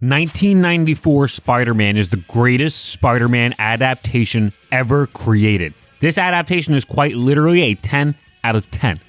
1994 Spider-Man is the greatest Spider-Man adaptation ever created. This adaptation is quite literally a 10 out of 10.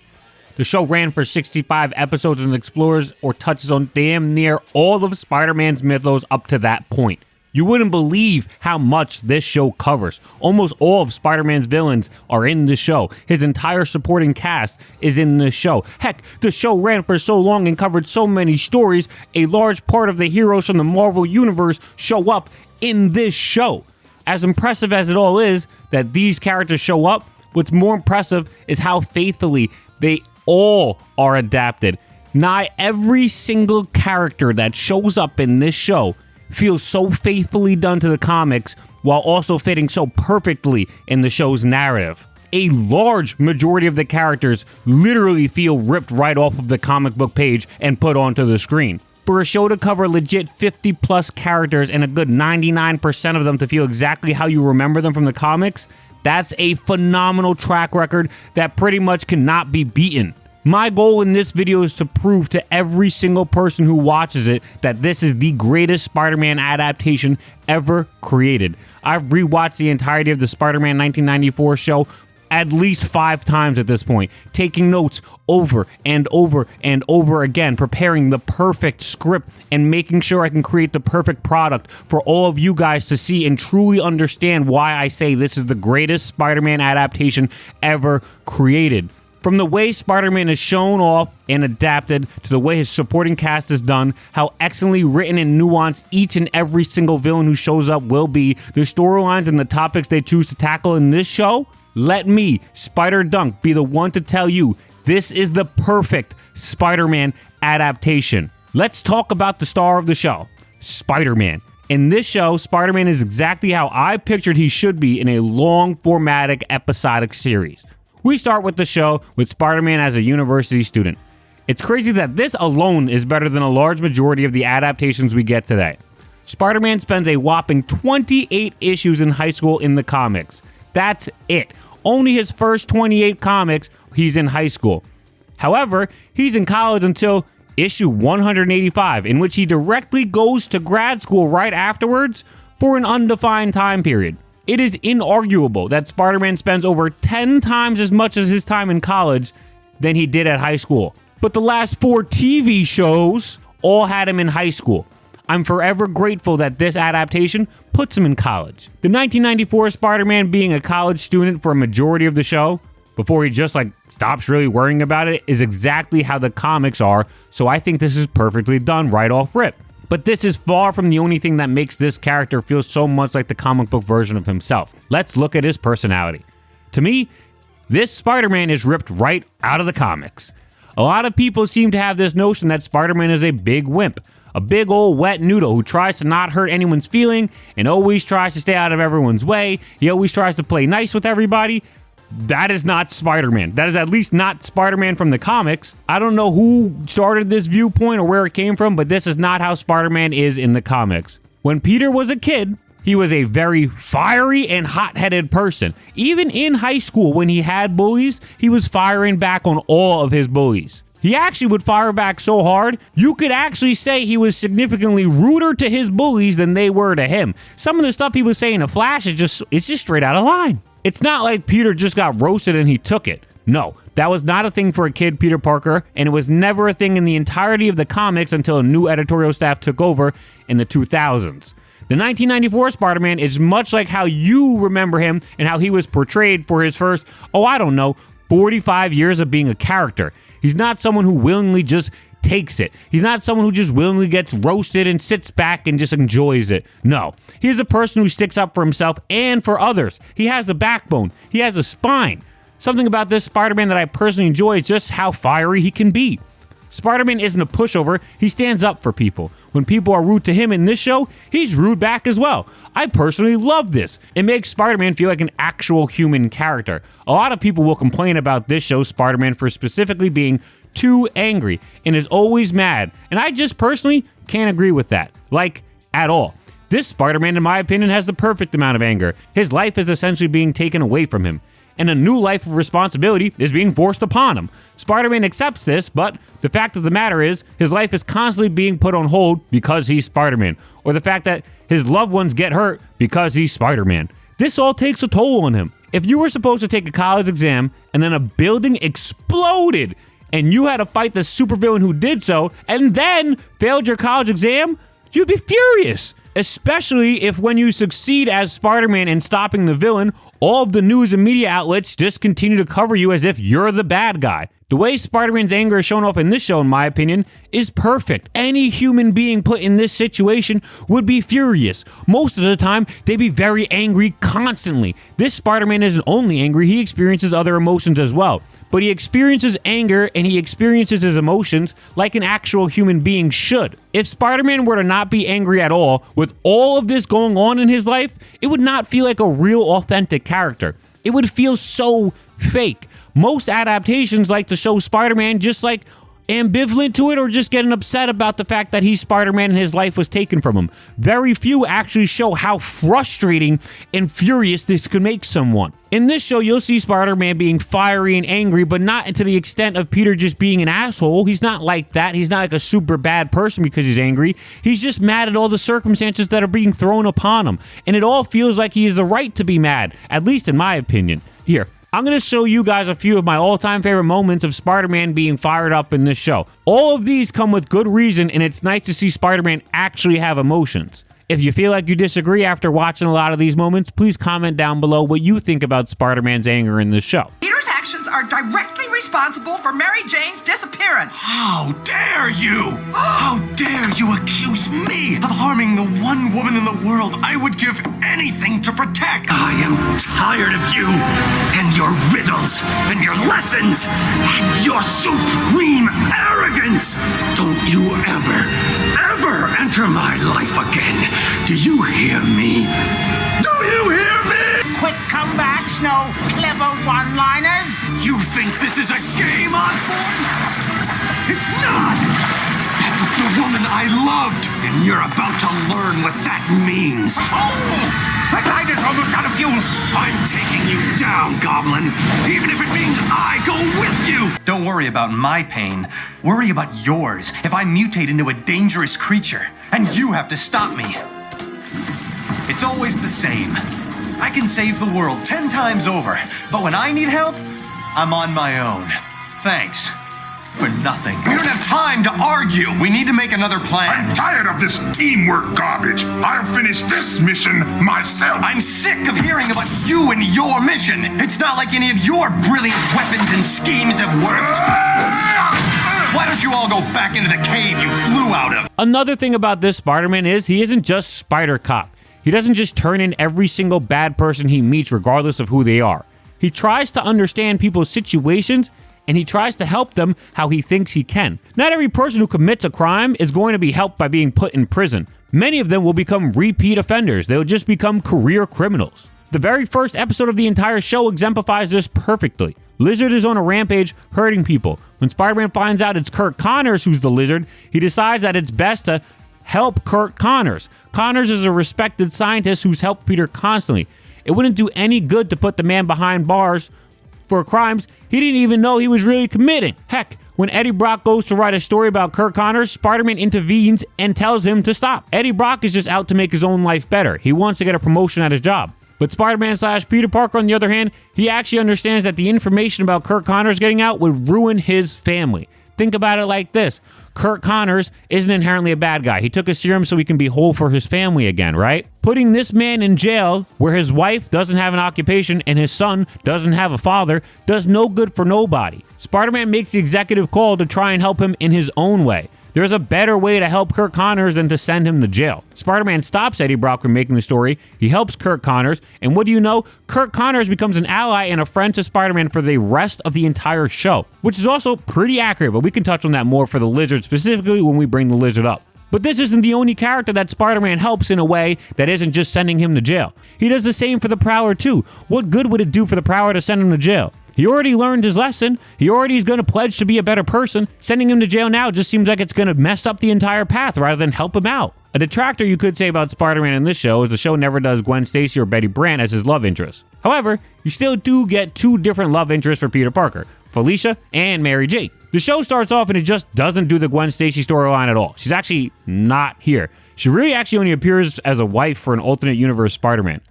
The show ran for 65 episodes and explores or touches on damn near all of Spider-Man's mythos up to that point. You wouldn't believe how much this show covers. Almost all of Spider-Man's villains are in the show. His entire supporting cast is in the show. Heck, the show ran for so long and covered so many stories, a large part of the heroes from the Marvel Universe show up in this show. As impressive as it all is that these characters show up, what's more impressive is how faithfully they all are adapted. Nigh every single character that shows up in this show feels so faithfully done to the comics while also fitting so perfectly in the show's narrative. A large majority of the characters literally feel ripped right off of the comic book page and put onto the screen. For a show to cover legit 50 plus characters and a good 99% of them to feel exactly how you remember them from the comics, that's a phenomenal track record that pretty much cannot be beaten. My goal in this video is to prove to every single person who watches it that this is the greatest Spider-Man adaptation ever created. I've rewatched the entirety of the Spider-Man 1994 show at least 5 times at this point, taking notes over and over and over again, preparing the perfect script and making sure I can create the perfect product for all of you guys to see and truly understand why I say this is the greatest Spider-Man adaptation ever created. From the way Spider-Man is shown off and adapted to the way his supporting cast is done, how excellently written and nuanced each and every single villain who shows up will be, the storylines and the topics they choose to tackle in this show, let me, Spider Dunk, be the one to tell you this is the perfect Spider-Man adaptation. Let's talk about the star of the show, Spider-Man. In this show, Spider-Man is exactly how I pictured he should be in a long, formatic, episodic series. We start with the show with Spider-Man as a university student. It's crazy that this alone is better than a large majority of the adaptations we get today. Spider-Man spends a whopping 28 issues in high school in the comics. That's it. Only his first 28 comics, he's in high school. However, he's in college until issue 185, in which he directly goes to grad school right afterwards for an undefined time period. It is inarguable that Spider-Man spends over 10 times as much as his time in college than he did at high school. But the last 4 TV shows all had him in high school. I'm forever grateful that this adaptation puts him in college. The 1994 Spider-Man being a college student for a majority of the show, before he just stops really worrying about it, is exactly how the comics are, so I think this is perfectly done right off rip. But this is far from the only thing that makes this character feel so much like the comic book version of himself. Let's look at his personality. To me, this Spider-Man is ripped right out of the comics. A lot of people seem to have this notion that Spider-Man is a big wimp, a big old wet noodle who tries to not hurt anyone's feeling and always tries to stay out of everyone's way. He always tries to play nice with everybody. That is not Spider-Man. That is at least not Spider-Man from the comics. I don't know who started this viewpoint or where it came from, but this is not how Spider-Man is in the comics. When Peter was a kid, he was a very fiery and hot-headed person. Even in high school, when he had bullies, he was firing back on all of his bullies. He actually would fire back so hard, you could actually say he was significantly ruder to his bullies than they were to him. Some of the stuff he was saying to Flash is just straight out of line. It's not like Peter just got roasted and he took it. No, that was not a thing for a kid, Peter Parker, and it was never a thing in the entirety of the comics until a new editorial staff took over in the 2000s. The 1994 Spider-Man is much like how you remember him and how he was portrayed for his first, 45 years of being a character. He's not someone who willingly just takes it. He's not someone who just willingly gets roasted and sits back and just enjoys it. No, he's a person who sticks up for himself and for others. He has a backbone. He has a spine. Something about this Spider-Man that I personally enjoy is just how fiery he can be. Spider-Man isn't a pushover, he stands up for people. When people are rude to him in this show, he's rude back as well. I personally love this. It makes Spider-Man feel like an actual human character. A lot of people will complain about this show, Spider-Man, for specifically being too angry and is always mad. And I just personally can't agree with that. At all. This Spider-Man, in my opinion, has the perfect amount of anger. His life is essentially being taken away from him. and a new life of responsibility is being forced upon him. Spider-Man accepts this, but the fact of the matter is, his life is constantly being put on hold because he's Spider-Man, or the fact that his loved ones get hurt because he's Spider-Man. This all takes a toll on him. If you were supposed to take a college exam and then a building exploded and you had to fight the supervillain who did so and then failed your college exam, you'd be furious. Especially if when you succeed as Spider-Man in stopping the villain, all of the news and media outlets just continue to cover you as if you're the bad guy. The way Spider-Man's anger is shown off in this show, in my opinion, is perfect. Any human being put in this situation would be furious. Most of the time, they'd be very angry constantly. This Spider-Man isn't only angry, he experiences other emotions as well. But he experiences anger and he experiences his emotions like an actual human being should. If Spider-Man were to not be angry at all, with all of this going on in his life, it would not feel like a real authentic character. It would feel so fake. Most adaptations like to show Spider-Man just like ambivalent to it or just getting upset about the fact that he's Spider-Man and his life was taken from him. Very few actually show how frustrating and furious this could make someone. In this show, you'll see Spider-Man being fiery and angry, but not to the extent of Peter just being an asshole. He's not like that. He's not like a super bad person because he's angry. He's just mad at all the circumstances that are being thrown upon him. And it all feels like he has the right to be mad, at least in my opinion. Here, I'm going to show you guys a few of my all-time favorite moments of Spider-Man being fired up in this show. All of these come with good reason, and it's nice to see Spider-Man actually have emotions. If you feel like you disagree after watching a lot of these moments, please comment down below what you think about Spider-Man's anger in this show. Peter's actions are directly responsible for Mary Jane's disappearance. How dare you! How dare you accuse me of harming the one woman in the world I would give anything to protect! I am tired of you, and your riddles, and your lessons, and your supreme arrogance! Don't you ever enter my life again! Do you hear me? Do you hear me? Quick comebacks, no clever one-liners. You think this is a game, Osborn? It's not! That was the woman I loved, and you're about to learn what that means. Oh! The tide is almost out of fuel. I'm taking you down, Goblin, even if it means I go with you! Don't worry about my pain. Worry about yours if I mutate into a dangerous creature, and you have to stop me. It's always the same. I can save the world 10 times over, but when I need help, I'm on my own. Thanks. For nothing. We don't have time to argue. We need to make another plan. I'm tired of this teamwork garbage. I'll finish this mission myself. I'm sick of hearing about you and your mission. It's not like any of your brilliant weapons and schemes have worked. Why don't you all go back into the cave you flew out of? Another thing about this Spider-Man is he isn't just Spider Cop. He doesn't just turn in every single bad person he meets regardless of who they are. He tries to understand people's situations and he tries to help them how he thinks he can. Not every person who commits a crime is going to be helped by being put in prison. Many of them will become repeat offenders. They'll just become career criminals. The very first episode of the entire show exemplifies this perfectly. Lizard is on a rampage hurting people. When Spider-Man finds out it's Curt Connors who's the Lizard, he decides that it's best to help Curt Connors. Connors is a respected scientist who's helped Peter constantly. It wouldn't do any good to put the man behind bars for crimes he didn't even know he was really committing. Heck, when Eddie Brock goes to write a story about Curt Connors, Spider-Man intervenes and tells him to stop. Eddie Brock is just out to make his own life better. He wants to get a promotion at his job. But Spider-Man / Peter Parker, on the other hand, he actually understands that the information about Curt Connors getting out would ruin his family. Think about it like this. Curt Connors isn't inherently a bad guy. He took a serum so he can be whole for his family again, right? Putting this man in jail where his wife doesn't have an occupation and his son doesn't have a father does no good for nobody. Spider-Man makes the executive call to try and help him in his own way. There's a better way to help Curt Connors than to send him to jail. Spider-Man stops Eddie Brock from making the story, he helps Curt Connors, and what do you know? Curt Connors becomes an ally and a friend to Spider-Man for the rest of the entire show, which is also pretty accurate, but we can touch on that more for the Lizard specifically when we bring the Lizard up. But this isn't the only character that Spider-Man helps in a way that isn't just sending him to jail. He does the same for the Prowler too. What good would it do for the Prowler to send him to jail? He already learned his lesson. He already is going to pledge to be a better person. Sending him to jail now just seems like it's going to mess up the entire path rather than help him out. A detractor you could say about Spider-Man in this show is the show never does Gwen Stacy or Betty Brant as his love interest. However, you still do get two different love interests for Peter Parker, Felicia and Mary Jane. The show starts off and it just doesn't do the Gwen Stacy storyline at all. She's actually not here. She really actually only appears as a wife for an alternate universe Spider-Man.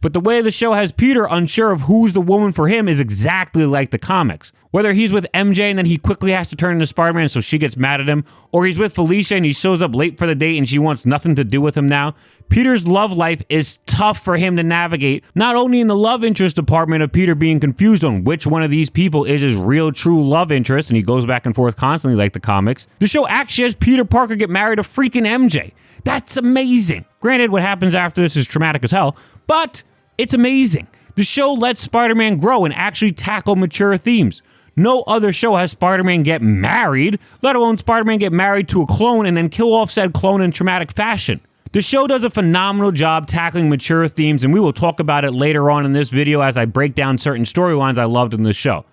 But the way the show has Peter unsure of who's the woman for him is exactly like the comics. Whether he's with MJ and then he quickly has to turn into Spider-Man so she gets mad at him, or he's with Felicia and he shows up late for the date and she wants nothing to do with him now, Peter's love life is tough for him to navigate, not only in the love interest department of Peter being confused on which one of these people is his real true love interest, and he goes back and forth constantly like the comics. The show actually has Peter Parker get married to freaking MJ. That's amazing. Granted, what happens after this is traumatic as hell, but it's amazing. The show lets Spider-Man grow and actually tackle mature themes. No other show has Spider-Man get married, let alone Spider-Man get married to a clone and then kill off said clone in traumatic fashion. The show does a phenomenal job tackling mature themes, and we will talk about it later on in this video as I break down certain storylines I loved in the show.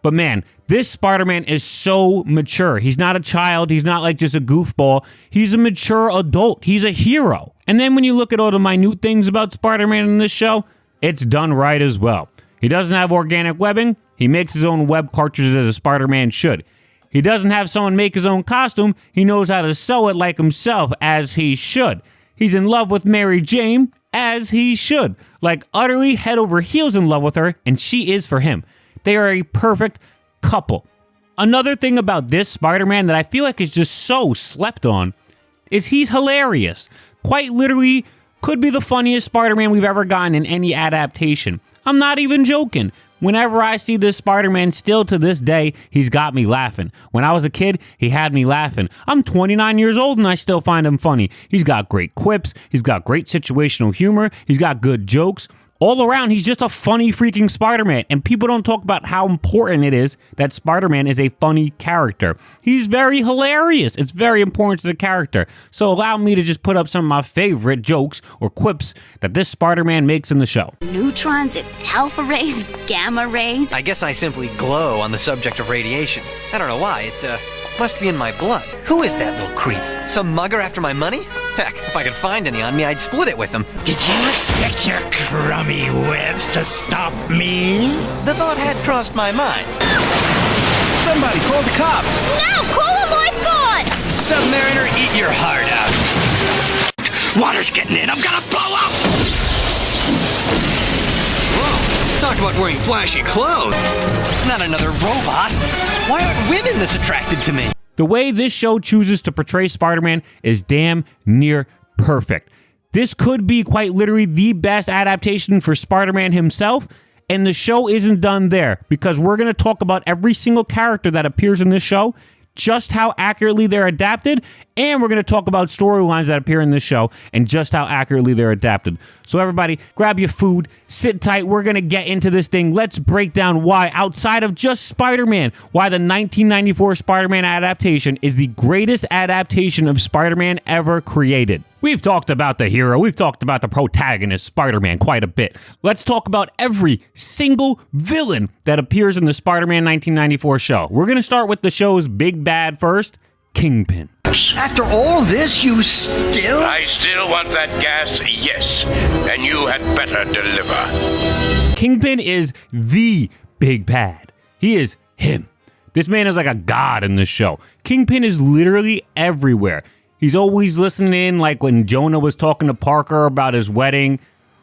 But man, this Spider-Man is so mature. He's not a child. He's not like just a goofball. He's a mature adult. He's a hero. And then when you look at all the minute things about Spider-Man in this show, it's done right as well. He doesn't have organic webbing. He makes his own web cartridges as a Spider-Man should. He doesn't have someone make his own costume. He knows how to sew it like himself, as he should. He's in love with Mary Jane, as he should. Like utterly head over heels in love with her, and she is for him. They are a perfect couple. Another thing about this Spider-Man that I feel like is just so slept on is he's hilarious. Quite literally could be the funniest Spider-Man we've ever gotten in any adaptation. I'm not even joking. Whenever I see this Spider-Man, still to this day, he's got me laughing. When I was a kid, he had me laughing. I'm 29 years old and I still find him funny. He's got great quips. He's got great situational humor. He's got good jokes. All around, he's just a funny freaking Spider-Man, and people don't talk about how important it is that Spider-Man is a funny character. He's very hilarious. It's very important to the character. So allow me to just put up some of my favorite jokes or quips that this Spider-Man makes in the show. Neutrons at alpha rays, gamma rays. I guess I simply glow on the subject of radiation. I don't know why, it must be in my blood. Who is that little creep? Some mugger after my money? Heck, if I could find any on me, I'd split it with him. Did you expect your crummy webs to stop me? The thought had crossed my mind. Somebody call the cops! No, call a lifeguard! Submariner, eat your heart out. Water's getting in. I'm gonna blow up! Whoa, talk about wearing flashy clothes. Not another robot. Why aren't women this attracted to me? The way this show chooses to portray Spider-Man is damn near perfect. This could be quite literally the best adaptation for Spider-Man himself, and the show isn't done there because we're going to talk about every single character that appears in this show, just how accurately they're adapted, and we're going to talk about storylines that appear in this show and just how accurately they're adapted. So everybody, grab your food, sit tight, we're going to get into this thing. Let's break down why, outside of just Spider-Man, why the 1994 Spider-Man adaptation is the greatest adaptation of Spider-Man ever created. We've talked about the hero, we've talked about the protagonist, Spider-Man, quite a bit. Let's talk about every single villain that appears in the Spider-Man 1994 show. We're going to start with the show's big bad first, Kingpin. After all this, you still... I still want that gas, yes. And you had better deliver. Kingpin is the big bad. He is him. This man is like a god in this show. Kingpin is literally everywhere. He's always listening in, like when Jonah was talking to Parker about his wedding,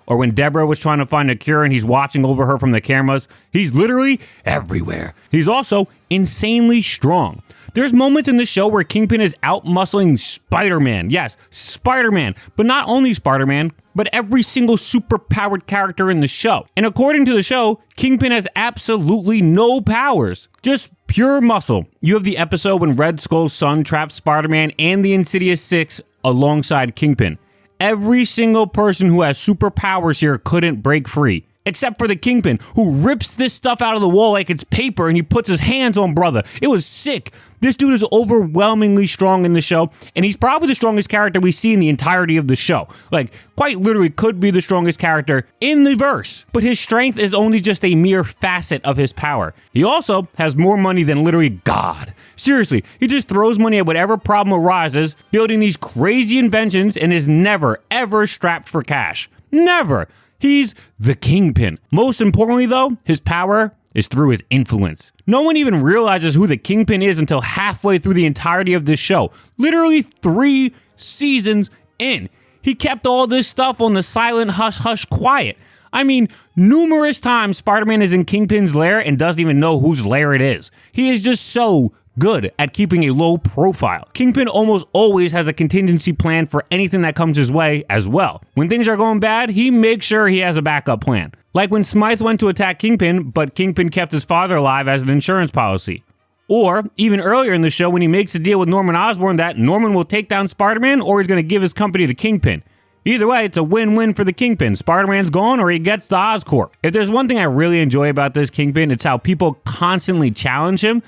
or when Deborah was trying to find a cure and he's watching over her from the cameras. He's literally everywhere. He's also insanely strong. There's moments in the show where Kingpin is out-muscling Spider-Man. Yes, Spider-Man. But not only Spider-Man, but every single super-powered character in the show. And according to the show, Kingpin has absolutely no powers. Just pure muscle. You have the episode when Red Skull's son traps Spider-Man and the Insidious Six alongside Kingpin. Every single person who has superpowers here couldn't break free. Except for the Kingpin, who rips this stuff out of the wall like it's paper and he puts his hands on brother. It was sick. This dude is overwhelmingly strong in the show, and he's probably the strongest character we see in the entirety of the show. Like, quite literally could be the strongest character in the verse. But his strength is only just a mere facet of his power. He also has more money than literally God. Seriously, he just throws money at whatever problem arises, building these crazy inventions, and is never, ever strapped for cash. Never. He's the Kingpin. Most importantly though, his power is through his influence. No one even realizes who the Kingpin is until halfway through the entirety of this show. Literally 3 seasons in. He kept all this stuff on the silent hush-hush quiet. I mean, numerous times Spider-Man is in Kingpin's lair and doesn't even know whose lair it is. He is just so good at keeping a low profile. Kingpin almost always has a contingency plan for anything that comes his way as well. When things are going bad, he makes sure he has a backup plan. Like when Smite went to attack Kingpin, but Kingpin kept his father alive as an insurance policy. Or even earlier in the show when he makes a deal with Norman Osborn that Norman will take down Spider-Man or he's going to give his company to Kingpin. Either way, it's a win-win for the Kingpin. Spider-Man's gone or he gets the Oscorp. If there's one thing I really enjoy about this Kingpin, it's how people constantly challenge him.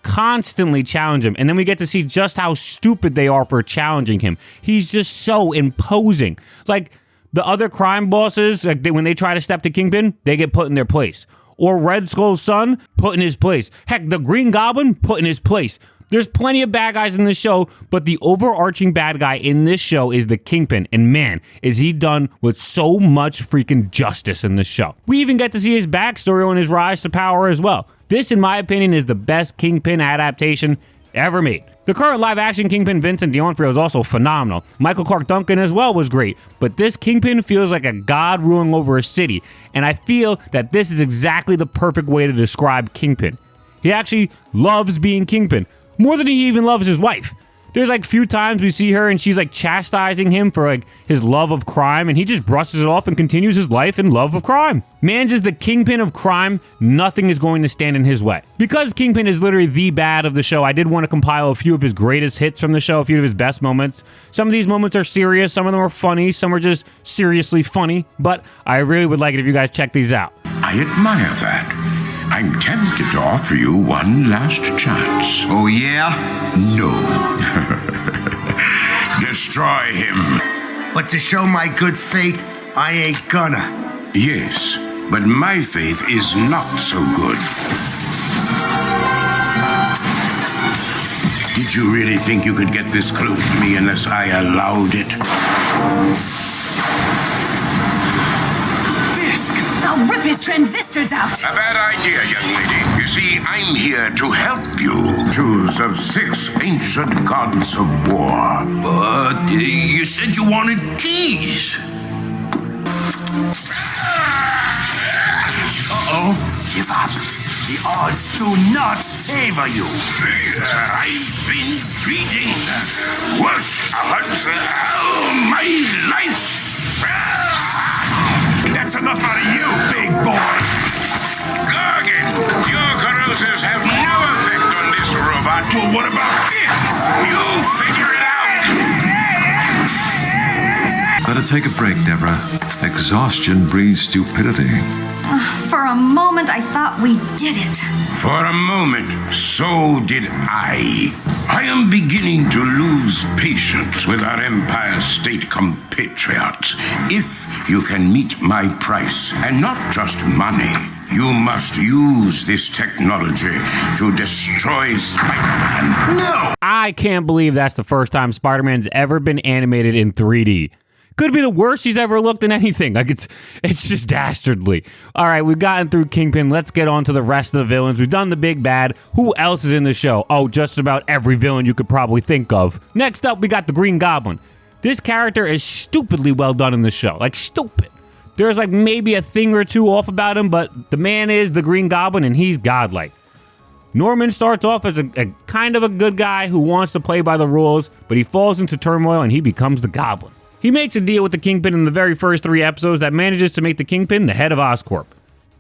And then we get to see just how stupid they are for challenging him. He's just so imposing. Like the other crime bosses, when they try to step to Kingpin, they get put in their place. Or Red Skull's son, put in his place. Heck, the Green Goblin, put in his place. There's plenty of bad guys in this show, but the overarching bad guy in this show is the Kingpin. And man, is he done with so much freaking justice in this show. We even get to see his backstory on his rise to power as well. This, in my opinion, is the best Kingpin adaptation ever made. The current live-action Kingpin Vincent D'Onofrio is also phenomenal. Michael Clark Duncan as well was great, but this Kingpin feels like a god ruling over a city, and I feel that this is exactly the perfect way to describe Kingpin. He actually loves being Kingpin, more than he even loves his wife. There's like few times we see her and she's like chastising him for like his love of crime, and he just brushes it off and continues his life in love of crime. Mans is the Kingpin of crime. Nothing is going to stand in his way. Because Kingpin is literally the bad of the show, I did want to compile a few of his greatest hits from the show, a few of his best moments. Some of these moments are serious, some of them are funny, some are just seriously funny, but I really would like it if you guys check these out. I admire that. I'm tempted to offer you one last chance. Oh, yeah? No. Destroy him. But to show my good faith, I ain't gonna. Yes, but my faith is not so good. Did you really think you could get this close to me unless I allowed it? I'll rip his transistors out. A bad idea, young lady. You see, I'm here to help you. Choose of 6 ancient gods of war. But you said you wanted keys. Uh-oh. Give up. The odds do not favor you. I've been beating worse odds all my life. That's enough out of you, big boy. Gargan, your corrosives have no effect on this robot. Well, what about this? You'll figure it out. Better take a break, Deborah. Exhaustion breeds stupidity. For a moment, I thought we did it. For a moment, so did I. I am beginning to lose patience with our Empire State compatriots. If you can meet my price, and not just money, you must use this technology to destroy Spider-Man. No! I can't believe that's the first time Spider-Man's ever been animated in 3D. Could be the worst he's ever looked in anything. Like, it's just dastardly. All right, we've gotten through Kingpin. Let's get on to the rest of the villains. We've done the big bad. Who else is in the show? Oh, just about every villain you could probably think of. Next up, we got the Green Goblin. This character is stupidly well done in the show. Like, stupid. There's like maybe a thing or two off about him, but the man is the Green Goblin, and he's godlike. Norman starts off as a kind of a good guy who wants to play by the rules, but he falls into turmoil and he becomes the Goblin. He makes a deal with the Kingpin in the very first 3 episodes that manages to make the Kingpin the head of Oscorp.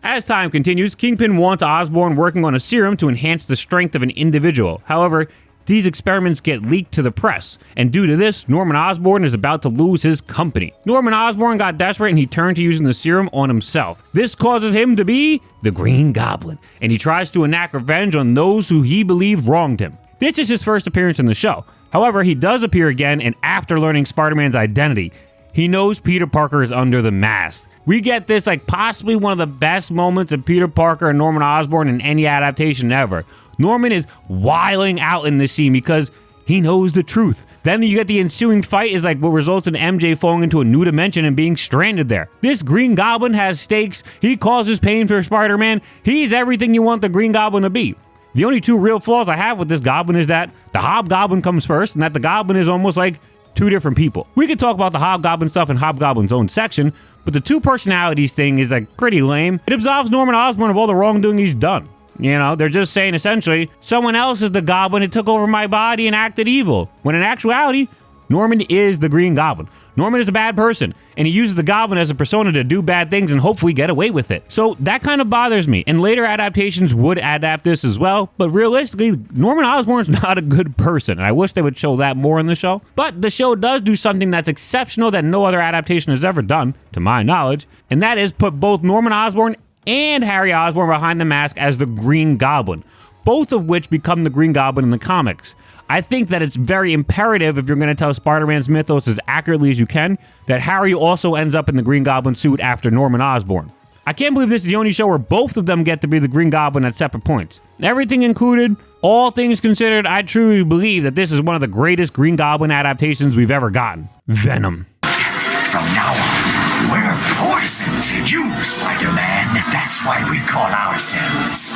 As time continues, Kingpin wants Osborn working on a serum to enhance the strength of an individual. However, these experiments get leaked to the press, and due to this, Norman Osborn is about to lose his company. Norman Osborn got desperate and he turned to using the serum on himself. This causes him to be the Green Goblin, and he tries to enact revenge on those who he believed wronged him. This is his first appearance in the show. However, he does appear again, and after learning Spider-Man's identity, he knows Peter Parker is under the mask. We get this like possibly one of the best moments of Peter Parker and Norman Osborn in any adaptation ever. Norman is wiling out in this scene because He knows the truth. Then you get the ensuing fight is like what results in MJ falling into a new dimension and being stranded there. This Green Goblin has stakes. He causes pain for Spider-Man. He's everything you want the Green Goblin to be. The only two real flaws I have with this Goblin is that the Hobgoblin comes first and that the Goblin is almost like two different people. We could talk about the Hobgoblin stuff in Hobgoblin's own section, but the two personalities thing is like pretty lame. It absolves Norman Osborn of all the wrongdoing he's done. You know, they're just saying essentially, someone else is the Goblin that took over my body and acted evil. When in actuality, Norman is the Green Goblin. Norman is a bad person, and he uses the Goblin as a persona to do bad things and hopefully get away with it. So that kind of bothers me, and later adaptations would adapt this as well, but realistically, Norman Osborn's not a good person, and I wish they would show that more in the show. But the show does do something that's exceptional that no other adaptation has ever done, to my knowledge, and that is put both Norman Osborn and Harry Osborn behind the mask as the Green Goblin, both of which become the Green Goblin in the comics. I think that it's very imperative, if you're going to tell Spider-Man's mythos as accurately as you can, that Harry also ends up in the Green Goblin suit after Norman Osborn. I can't believe this is the only show where both of them get to be the Green Goblin at separate points. Everything included, all things considered, I truly believe that this is one of the greatest Green Goblin adaptations we've ever gotten. Venom. From now on, we're poison to you, Spider-Man. That's why we call ourselves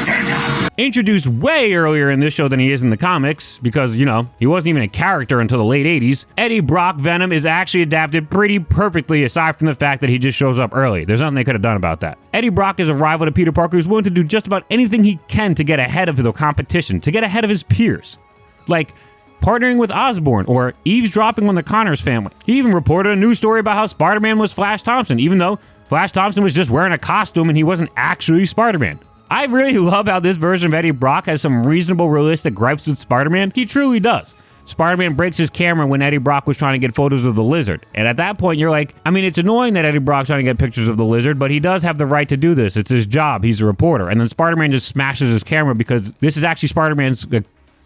Venom. Introduced way earlier in this show than he is in the comics, because, you know, he wasn't even a character until the late 80s. Eddie Brock Venom is actually adapted pretty perfectly, aside from the fact that he just shows up early. There's nothing they could have done about that. Eddie Brock is a rival to Peter Parker who's willing to do just about anything he can to get ahead of the competition, to get ahead of his peers. Like partnering with Osborn, or eavesdropping on the Connors family. He even reported a news story about how Spider-Man was Flash Thompson, even though Flash Thompson was just wearing a costume and he wasn't actually Spider-Man. I really love how this version of Eddie Brock has some reasonable, realistic gripes with Spider-Man. He truly does. Spider-Man breaks his camera when Eddie Brock was trying to get photos of the Lizard. And at that point, you're like, I mean, it's annoying that Eddie Brock's trying to get pictures of the Lizard, but he does have the right to do this. It's his job. He's a reporter. And then Spider-Man just smashes his camera because this is actually Spider-Man's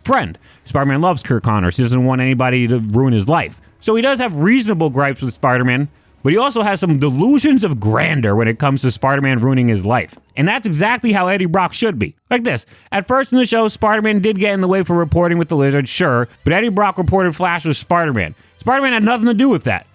friend. Spider-Man loves Kirk Connors. He doesn't want anybody to ruin his life. So he does have reasonable gripes with Spider-Man, but he also has some delusions of grandeur when it comes to Spider-Man ruining his life. And that's exactly how Eddie Brock should be. Like this. At first in the show, Spider-Man did get in the way for reporting with the Lizard, sure, but Eddie Brock reported Flash was Spider-Man. Spider-Man had nothing to do with that.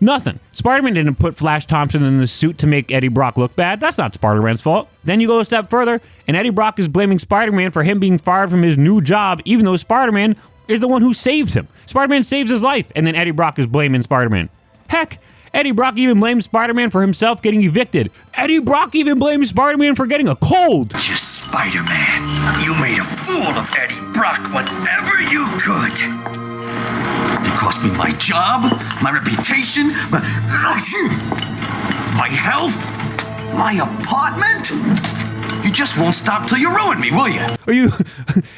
Nothing. Spider-Man didn't put Flash Thompson in the suit to make Eddie Brock look bad. That's not Spider-Man's fault. Then you go a step further, and Eddie Brock is blaming Spider-Man for him being fired from his new job, even though Spider-Man is the one who saves him. Spider-Man saves his life, and then Eddie Brock is blaming Spider-Man. Heck, Eddie Brock even blames Spider-Man for himself getting evicted. Eddie Brock even blames Spider-Man for getting a cold. Just Spider-Man. You made a fool of Eddie Brock whenever you could. It cost me my job, my reputation, my health, my apartment. You just won't stop till you ruin me, will you? Are you?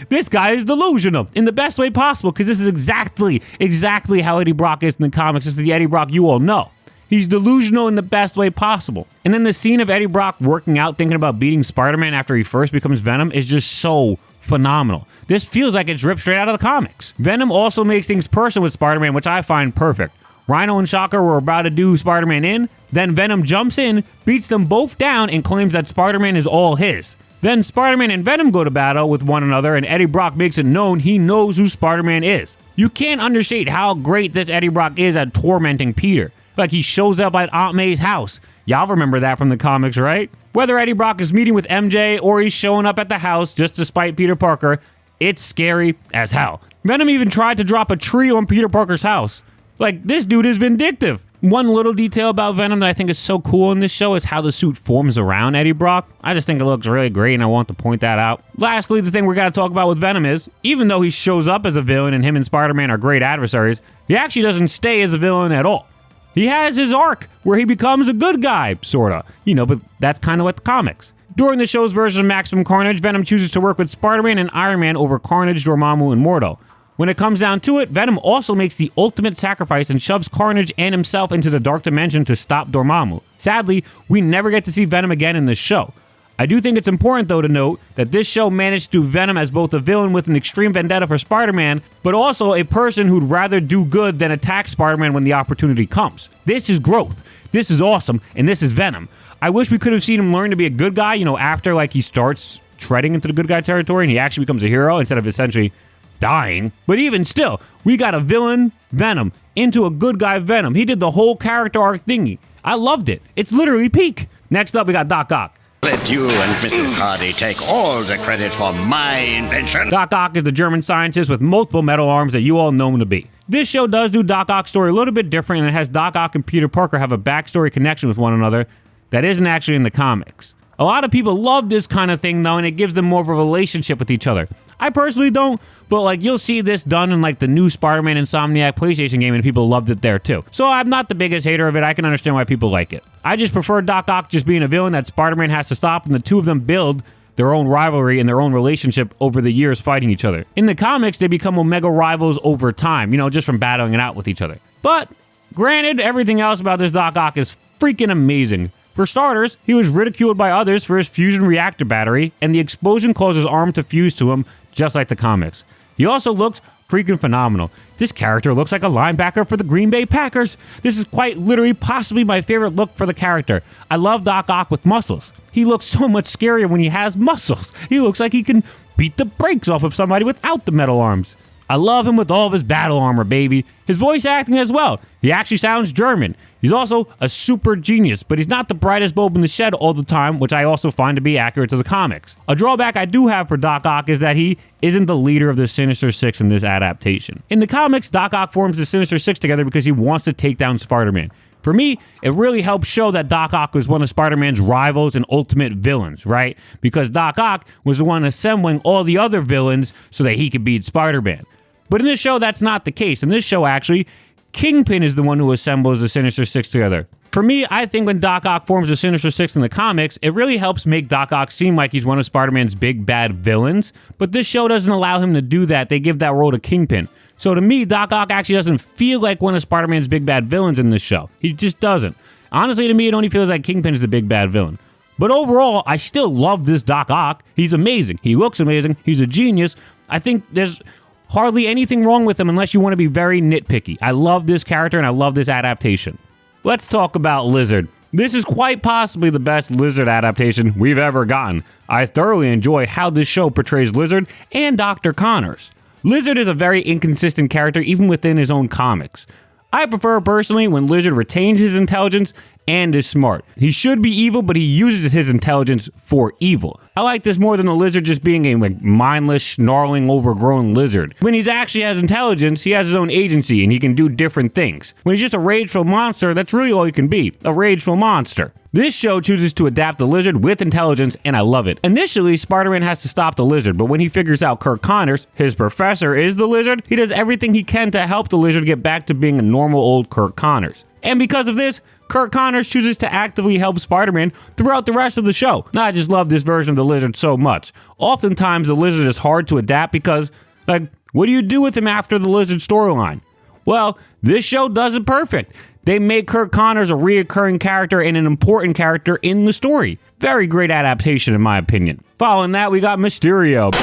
This guy is delusional in the best way possible, because this is exactly how Eddie Brock is in the comics. This is the Eddie Brock you all know. He's delusional in the best way possible. And then the scene of Eddie Brock working out, thinking about beating Spider-Man after he first becomes Venom is just so phenomenal. This feels like it's ripped straight out of the comics. Venom also makes things personal with Spider-Man, which I find perfect. Rhino and Shocker were about to do Spider-Man in, then Venom jumps in, beats them both down, and claims that Spider-Man is all his. Then Spider-Man and Venom go to battle with one another, and Eddie Brock makes it known he knows who Spider-Man is. You can't understate how great this Eddie Brock is at tormenting Peter. Like he shows up at Aunt May's house. Y'all remember that from the comics, right? Whether Eddie Brock is meeting with MJ or he's showing up at the house just to spite Peter Parker, it's scary as hell. Venom even tried to drop a tree on Peter Parker's house. Like, this dude is vindictive. One little detail about Venom that I think is so cool in this show is how the suit forms around Eddie Brock. I just think it looks really great, and I want to point that out. Lastly, the thing we gotta talk about with Venom is, even though he shows up as a villain and him and Spider-Man are great adversaries, he actually doesn't stay as a villain at all. He has his arc where he becomes a good guy, sorta. You know, but that's kind of like the comics. During the show's version of Maximum Carnage, Venom chooses to work with Spider-Man and Iron Man over Carnage, Dormammu, and Mordo. When it comes down to it, Venom also makes the ultimate sacrifice and shoves Carnage and himself into the Dark Dimension to stop Dormammu. Sadly, we never get to see Venom again in this show. I do think it's important, though, to note that this show managed to do Venom as both a villain with an extreme vendetta for Spider-Man, but also a person who'd rather do good than attack Spider-Man when the opportunity comes. This is growth. This is awesome, and this is Venom. I wish we could have seen him learn to be a good guy, you know, after, like, he starts treading into the good guy territory and he actually becomes a hero instead of essentially dying. But even still, we got a villain, Venom, into a good guy, Venom. He did the whole character arc thingy. I loved it. It's literally peak. Next up, we got Doc Ock. Let you and Mrs. Hardy take all the credit for my invention. Doc Ock is the German scientist with multiple metal arms that you all know him to be. This show does do Doc Ock's story a little bit different, and it has Doc Ock and Peter Parker have a backstory connection with one another that isn't actually in the comics. A lot of people love this kind of thing though, and it gives them more of a relationship with each other. I personally don't, but like you'll see this done in like the new Spider-Man Insomniac PlayStation game, and people loved it there too. So I'm not the biggest hater of it. I can understand why people like it. I just prefer Doc Ock just being a villain that Spider-Man has to stop, and the two of them build their own rivalry and their own relationship over the years fighting each other. In the comics, they become Omega rivals over time, you know, just from battling it out with each other. But granted, everything else about this Doc Ock is freaking amazing. For starters, he was ridiculed by others for his fusion reactor battery, and the explosion caused his arm to fuse to him, just like the comics. He also looked freaking phenomenal. This character looks like a linebacker for the Green Bay Packers. This is quite literally possibly my favorite look for the character. I love Doc Ock with muscles. He looks so much scarier when he has muscles. He looks like he can beat the brakes off of somebody without the metal arms. I love him with all of his battle armor, baby. His voice acting as well. He actually sounds German. He's also a super genius, but he's not the brightest bulb in the shed all the time, which I also find to be accurate to the comics. A drawback I do have for Doc Ock is that he isn't the leader of the Sinister Six in this adaptation. In the comics, Doc Ock forms the Sinister Six together because he wants to take down Spider-Man. For me, it really helps show that Doc Ock was one of Spider-Man's rivals and ultimate villains, right? Because Doc Ock was the one assembling all the other villains so that he could beat Spider-Man. But in this show, that's not the case. In this show, actually, Kingpin is the one who assembles the Sinister Six together. For me, I think when Doc Ock forms the Sinister Six in the comics, it really helps make Doc Ock seem like he's one of Spider-Man's big bad villains. But this show doesn't allow him to do that. They give that role to Kingpin. So to me, Doc Ock actually doesn't feel like one of Spider-Man's big bad villains in this show. He just doesn't. Honestly, to me, it only feels like Kingpin is the big bad villain. But overall, I still love this Doc Ock. He's amazing. He looks amazing. He's a genius. I think there's hardly anything wrong with him unless you want to be very nitpicky. I love this character and I love this adaptation. Let's talk about Lizard. This is quite possibly the best Lizard adaptation we've ever gotten. I thoroughly enjoy how this show portrays Lizard and Dr. Connors. Lizard is a very inconsistent character even within his own comics. I prefer personally when Lizard retains his intelligence and is smart. He should be evil, but he uses his intelligence for evil. I like this more than the Lizard just being a mindless, snarling, overgrown lizard. When he actually has intelligence, he has his own agency and he can do different things. When he's just a rageful monster, that's really all he can be, a rageful monster. This show chooses to adapt the Lizard with intelligence, and I love it. Initially, Spider-Man has to stop the Lizard, but when he figures out Kirk Connors, his professor, is the Lizard, he does everything he can to help the Lizard get back to being a normal old Kirk Connors. And because of this, Kirk Connors chooses to actively help Spider-Man throughout the rest of the show. Now, I just love this version of the Lizard so much. Oftentimes, the Lizard is hard to adapt because, what do you do with him after the Lizard storyline? Well, this show does it perfect. They make Kirk Connors a reoccurring character and an important character in the story. Very great adaptation in my opinion. Following that, we got Mysterio.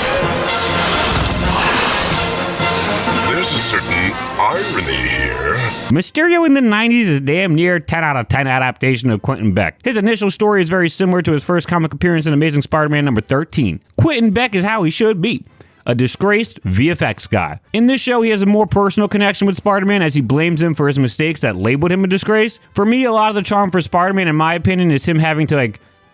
There's a certain irony here. Mysterio in the 90s is damn near 10 out of 10 adaptation of Quentin Beck. His initial story is very similar to his first comic appearance in Amazing Spider-Man number 13. Quentin Beck is how he should be. A disgraced VFX guy. In this show, he has a more personal connection with Spider-Man as he blames him for his mistakes that labeled him a disgrace. For me, a lot of the charm for Spider-Man, in my opinion, is him having to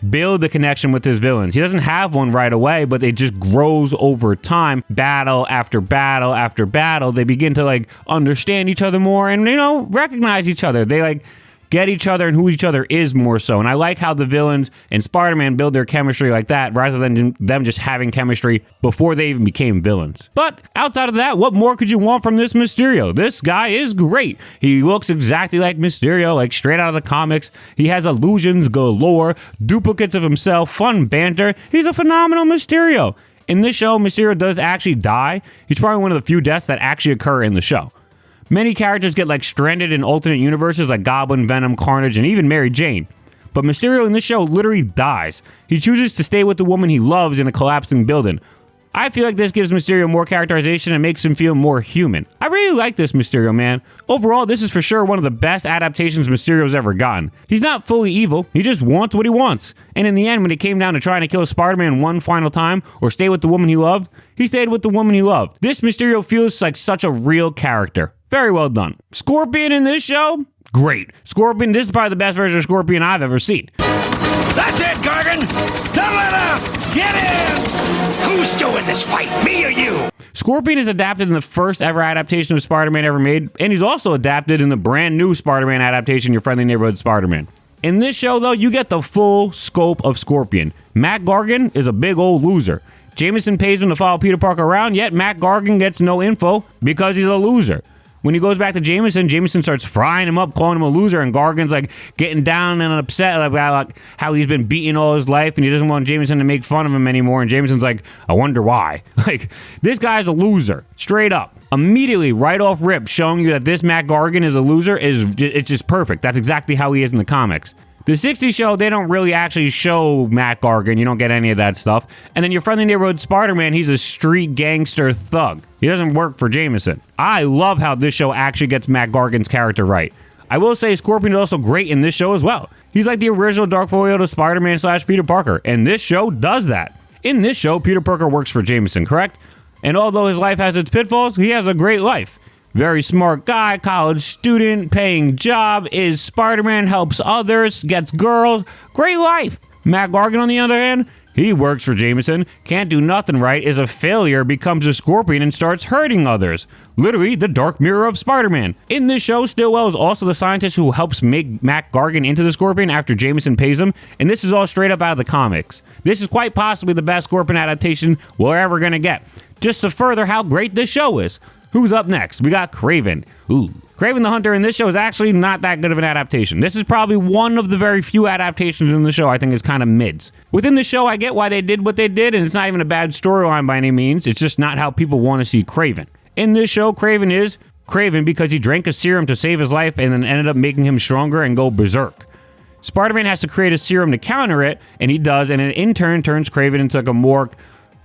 build a connection with his villains. He doesn't have one right away, but it just grows over time. Battle after battle after battle, they begin to understand each other more and, recognize each other. They get each other and who each other is more so. And I like how the villains and Spider-Man build their chemistry like that rather than them just having chemistry before they even became villains. But outside of that, what more could you want from this Mysterio? This guy is great. He looks exactly like Mysterio, straight out of the comics. He has illusions galore, duplicates of himself, fun banter. He's a phenomenal Mysterio. In this show, Mysterio does actually die. He's probably one of the few deaths that actually occur in the show. Many characters get stranded in alternate universes like Goblin, Venom, Carnage, and even Mary Jane. But Mysterio in this show literally dies. He chooses to stay with the woman he loves in a collapsing building. I feel like this gives Mysterio more characterization and makes him feel more human. I really like this Mysterio, man. Overall, this is for sure one of the best adaptations Mysterio's ever gotten. He's not fully evil, he just wants what he wants. And in the end, when it came down to trying to kill Spider-Man one final time or stay with the woman he loved, he stayed with the woman he loved. This Mysterio feels like such a real character. Very well done. Scorpion in this show? Great. Scorpion, this is probably the best version of Scorpion I've ever seen. That's it, Gargan! Don't let up! Get in! Who's doing this fight, me or you? Scorpion is adapted in the first ever adaptation of Spider-Man ever made, and he's also adapted in the brand new Spider-Man adaptation, Your Friendly Neighborhood Spider-Man. In this show, though, you get the full scope of Scorpion. Matt Gargan is a big old loser. Jameson pays him to follow Peter Parker around, yet Matt Gargan gets no info because he's a loser. When he goes back to Jameson starts frying him up, calling him a loser, and Gargan's like getting down and upset about like how he's been beaten all his life and he doesn't want Jameson to make fun of him anymore, and Jameson's like, I wonder why. Like, this guy's a loser, straight up. Immediately, right off rip, showing you that this Matt Gargan is a loser it's just perfect. That's exactly how he is in the comics. The 60s show, they don't really actually show Matt Gargan. You don't get any of that stuff. And then Your Friendly Neighborhood Spider-Man, he's a street gangster thug. He doesn't work for Jameson. I love how this show actually gets Matt Gargan's character right. I will say Scorpion is also great in this show as well. He's like the original Dark Foil to Spider-Man / Peter Parker, and this show does that. In this show, Peter Parker works for Jameson, correct? And although his life has its pitfalls, he has a great life. Very smart guy, college student, paying job, is Spider-Man, helps others, gets girls, great life. Matt Gargan, on the other hand, he works for Jameson, can't do nothing right, is a failure, becomes a Scorpion, and starts hurting others. Literally, the dark mirror of Spider-Man. In this show, Stillwell is also the scientist who helps make Matt Gargan into the Scorpion after Jameson pays him, and this is all straight up out of the comics. This is quite possibly the best Scorpion adaptation we're ever gonna get. Just to further how great this show is. Who's up next? We got Craven. Craven the Hunter in this show is actually not that good of an adaptation. This is probably one of the very few adaptations in the show I think is kind of mids. Within the show, I get why they did what they did, and it's not even a bad storyline by any means. It's just not how people want to see Craven. In this show, Craven is Craven because he drank a serum to save his life and then ended up making him stronger and go berserk. Spider-Man has to create a serum to counter it, and he does, and it in turn turns Craven into like a more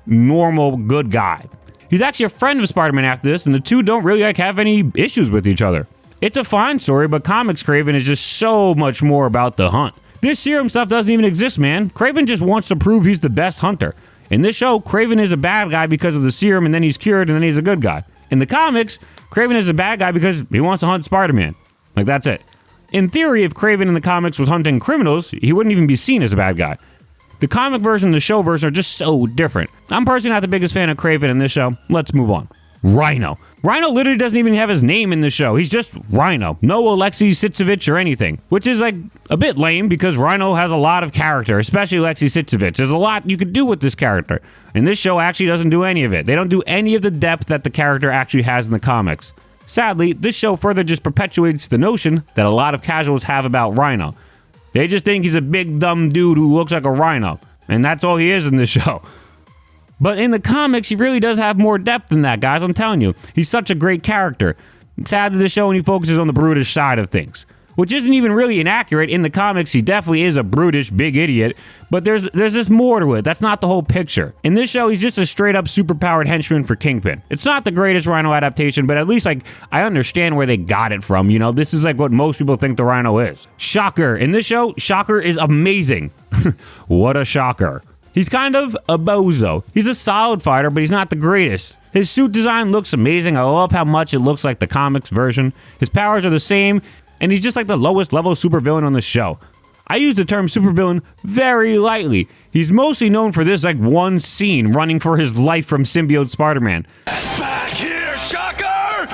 normal, good guy. He's actually a friend of Spider-Man after this, and the two don't really have any issues with each other. It's a fine story, but comics Craven is just so much more about the hunt. This serum stuff doesn't even exist, man. Craven just wants to prove he's the best hunter. In this show, Craven is a bad guy because of the serum, and then he's cured, and then he's a good guy. In the comics, Craven is a bad guy because he wants to hunt Spider-Man. Like, that's it. In theory, if Craven in the comics was hunting criminals, he wouldn't even be seen as a bad guy. The comic version and the show version are just so different. I'm personally not the biggest fan of Craven in this show. Let's move on. Rhino. Rhino literally doesn't even have his name in the show. He's just Rhino. No Alexei Sitsevich or anything. Which is like a bit lame because Rhino has a lot of character, especially Alexei Sitsevich. There's a lot you could do with this character. And this show actually doesn't do any of it. They don't do any of the depth that the character actually has in the comics. Sadly, this show further just perpetuates the notion that a lot of casuals have about Rhino. They just think he's a big dumb dude who looks like a rhino. And that's all he is in this show. But in the comics, he really does have more depth than that, guys. I'm telling you. He's such a great character. Sad to the show when he focuses on the brutish side of things. Which isn't even really inaccurate. In the comics, he definitely is a brutish, big idiot. But there's just more to it. That's not the whole picture. In this show, he's just a straight-up superpowered henchman for Kingpin. It's not the greatest Rhino adaptation, but at least, like, I understand where they got it from. You know, this is, like, what most people think the Rhino is. Shocker. In this show, Shocker is amazing. What a shocker. He's kind of a bozo. He's a solid fighter, but he's not the greatest. His suit design looks amazing. I love how much it looks like the comics version. His powers are the same, and he's just like the lowest level supervillain on the show. I use the term supervillain very lightly. He's mostly known for this like one scene running for his life from symbiote Spider-Man. Back here, Shocker!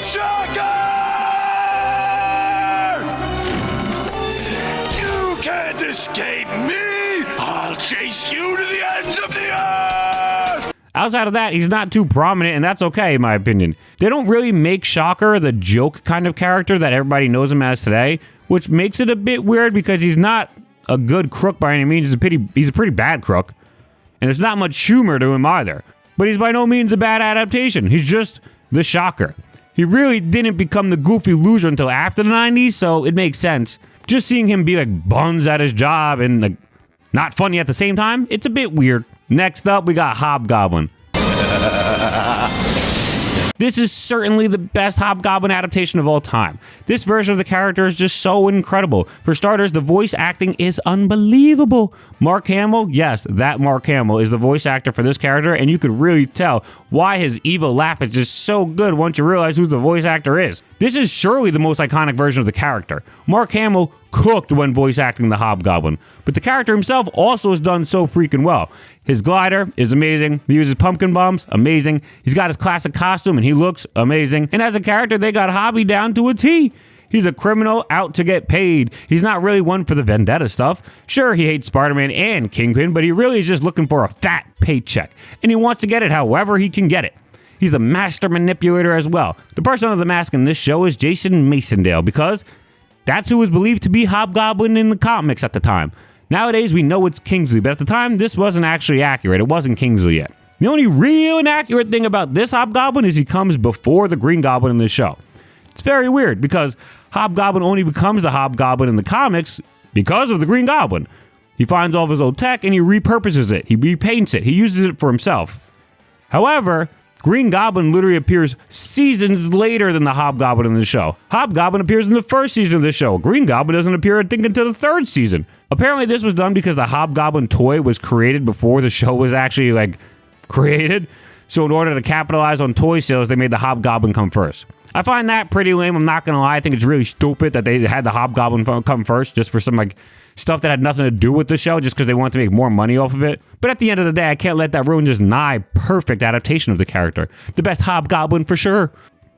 Shocker! You can't escape me! I'll chase you to the ends of the earth! Outside of that, he's not too prominent, and that's okay in my opinion. They don't really make Shocker the joke kind of character that everybody knows him as today, which makes it a bit weird because he's not a good crook by any means. He's a pretty bad crook, and there's not much humor to him either. But he's by no means a bad adaptation. He's just the Shocker. He really didn't become the goofy loser until after the 90s, so it makes sense. Just seeing him be like buns at his job and like not funny at the same time, it's a bit weird. Next up, we got Hobgoblin. This is certainly the best Hobgoblin adaptation of all time. This version of the character is just so incredible. For starters, the voice acting is unbelievable. Mark Hamill, yes, that Mark Hamill is the voice actor for this character, and you could really tell why his evil laugh is just so good once you realize who the voice actor is. This is surely the most iconic version of the character. Mark Hamill cooked when voice acting the Hobgoblin, but the character himself also is done so freaking well. His glider is amazing. He uses pumpkin bombs, amazing. He's got his classic costume and he looks amazing. And as a character, they got Hobby down to a T. He's a criminal out to get paid. He's not really one for the vendetta stuff. Sure, he hates Spider-Man and Kingpin, but he really is just looking for a fat paycheck, and he wants to get it however he can get it. He's a master manipulator as well. The person under the mask in this show is Jason Masondale, because that's who was believed to be Hobgoblin in the comics at the time. Nowadays, we know it's Kingsley, but at the time, this wasn't actually accurate. It wasn't Kingsley yet. The only real inaccurate thing about this Hobgoblin is he comes before the Green Goblin in the show. It's very weird, because Hobgoblin only becomes the Hobgoblin in the comics because of the Green Goblin. He finds all of his old tech and he repurposes it. He repaints it. He uses it for himself. However, Green Goblin literally appears seasons later than the Hobgoblin in the show. Hobgoblin appears in the first season of the show. Green Goblin doesn't appear, I think, until the third season. Apparently, this was done because the Hobgoblin toy was created before the show was actually, created. So in order to capitalize on toy sales, they made the Hobgoblin come first. I find that pretty lame. I'm not going to lie. I think it's really stupid that they had the Hobgoblin come first just for some, stuff that had nothing to do with the show, just because they wanted to make more money off of it. But at the end of the day, I can't let that ruin this nigh perfect adaptation of the character. The best Hobgoblin for sure.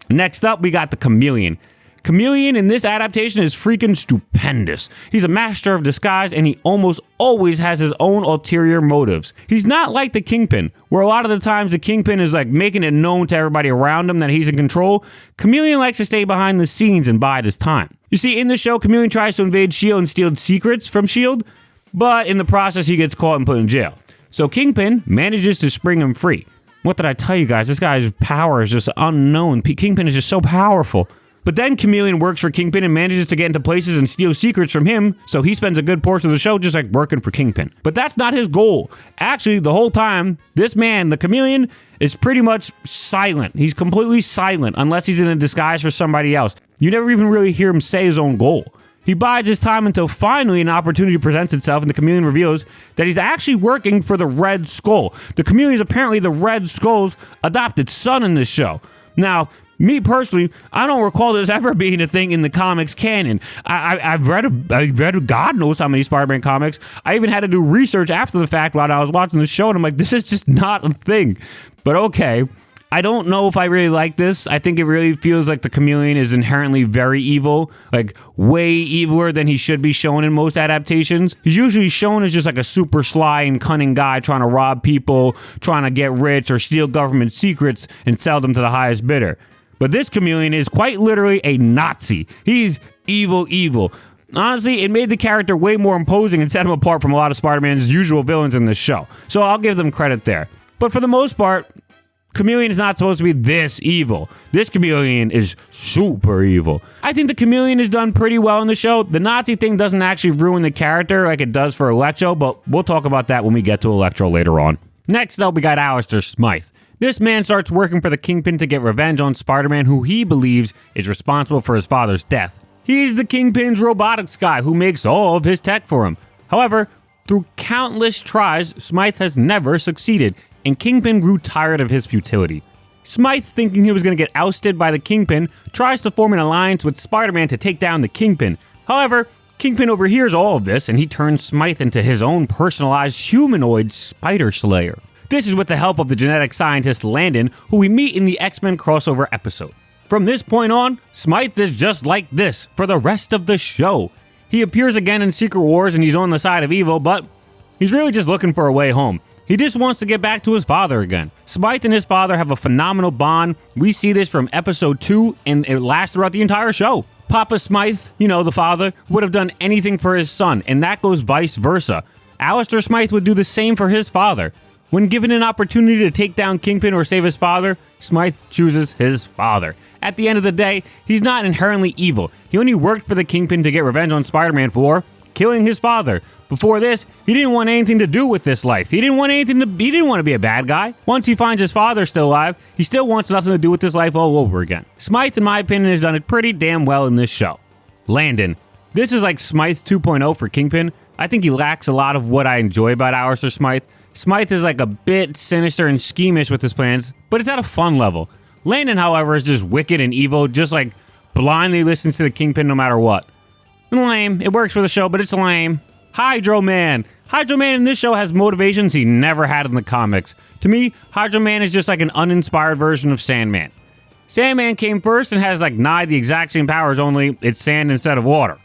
Next up, we got the Chameleon. Chameleon in this adaptation is freaking stupendous. He's a master of disguise, and he almost always has his own ulterior motives. He's not like the Kingpin, where a lot of the times the Kingpin is making it known to everybody around him that he's in control. Chameleon likes to stay behind the scenes and bide his time. You see, in the show, Chameleon tries to invade S.H.I.E.L.D. and steal secrets from S.H.I.E.L.D., but in the process, he gets caught and put in jail. So Kingpin manages to spring him free. What did I tell you guys? This guy's power is just unknown. Kingpin is just so powerful. But then Chameleon works for Kingpin and manages to get into places and steal secrets from him, so he spends a good portion of the show just working for Kingpin. But that's not his goal. Actually, the whole time, this man, the Chameleon, is pretty much silent. He's completely silent unless he's in a disguise for somebody else. You never even really hear him say his own goal. He bides his time until finally an opportunity presents itself and the Chameleon reveals that he's actually working for the Red Skull. The Chameleon is apparently the Red Skull's adopted son in this show. Now, me personally, I don't recall this ever being a thing in the comics canon. I've read God knows how many Spider-Man comics. I even had to do research after the fact while I was watching the show, and I'm like, this is just not a thing. But okay, I don't know if I really like this. I think it really feels like the Chameleon is inherently very evil, way eviler than he should be shown in most adaptations. He's usually shown as just a super sly and cunning guy trying to rob people, trying to get rich or steal government secrets and sell them to the highest bidder. But this Chameleon is quite literally a Nazi. He's evil. Honestly, it made the character way more imposing and set him apart from a lot of Spider-Man's usual villains in this show. So I'll give them credit there. But for the most part, Chameleon is not supposed to be this evil. This Chameleon is super evil. I think the Chameleon is done pretty well in the show. The Nazi thing doesn't actually ruin the character like it does for Electro, but we'll talk about that when we get to Electro later on. Next up, we got Alistair Smythe. This man starts working for the Kingpin to get revenge on Spider-Man, who he believes is responsible for his father's death. He's the Kingpin's robotics guy who makes all of his tech for him. However, through countless tries, Smythe has never succeeded, and Kingpin grew tired of his futility. Smythe, thinking he was going to get ousted by the Kingpin, tries to form an alliance with Spider-Man to take down the Kingpin. However, Kingpin overhears all of this, and he turns Smythe into his own personalized humanoid Spider Slayer. This is with the help of the genetic scientist Landon, who we meet in the X-Men crossover episode. From this point on, Smythe is just like this for the rest of the show. He appears again in Secret Wars and he's on the side of evil, but he's really just looking for a way home. He just wants to get back to his father again. Smythe and his father have a phenomenal bond. We see this from episode 2 and it lasts throughout the entire show. Papa Smythe, the father, would have done anything for his son, and that goes vice versa. Alistair Smythe would do the same for his father. When given an opportunity to take down Kingpin or save his father, Smythe chooses his father. At the end of the day, he's not inherently evil. He only worked for the Kingpin to get revenge on Spider-Man for killing his father. Before this, he didn't want anything to do with this life. He didn't want to be a bad guy. Once he finds his father still alive, he still wants nothing to do with this life all over again. Smite, in my opinion, has done it pretty damn well in this show. Landon. This is like Smite 2.0 for Kingpin. I think he lacks a lot of what I enjoy about Alistair Smythe. Smythe is like a bit sinister and schemish with his plans, but it's at a fun level. Landon, however, is just wicked and evil, just like blindly listens to the Kingpin no matter what. Lame. It works for the show, but it's lame. Hydroman. Hydroman in this show has motivations he never had in the comics. To me, Hydroman is just like an uninspired version of Sandman. Sandman came first and has like nigh the exact same powers, only it's sand instead of water.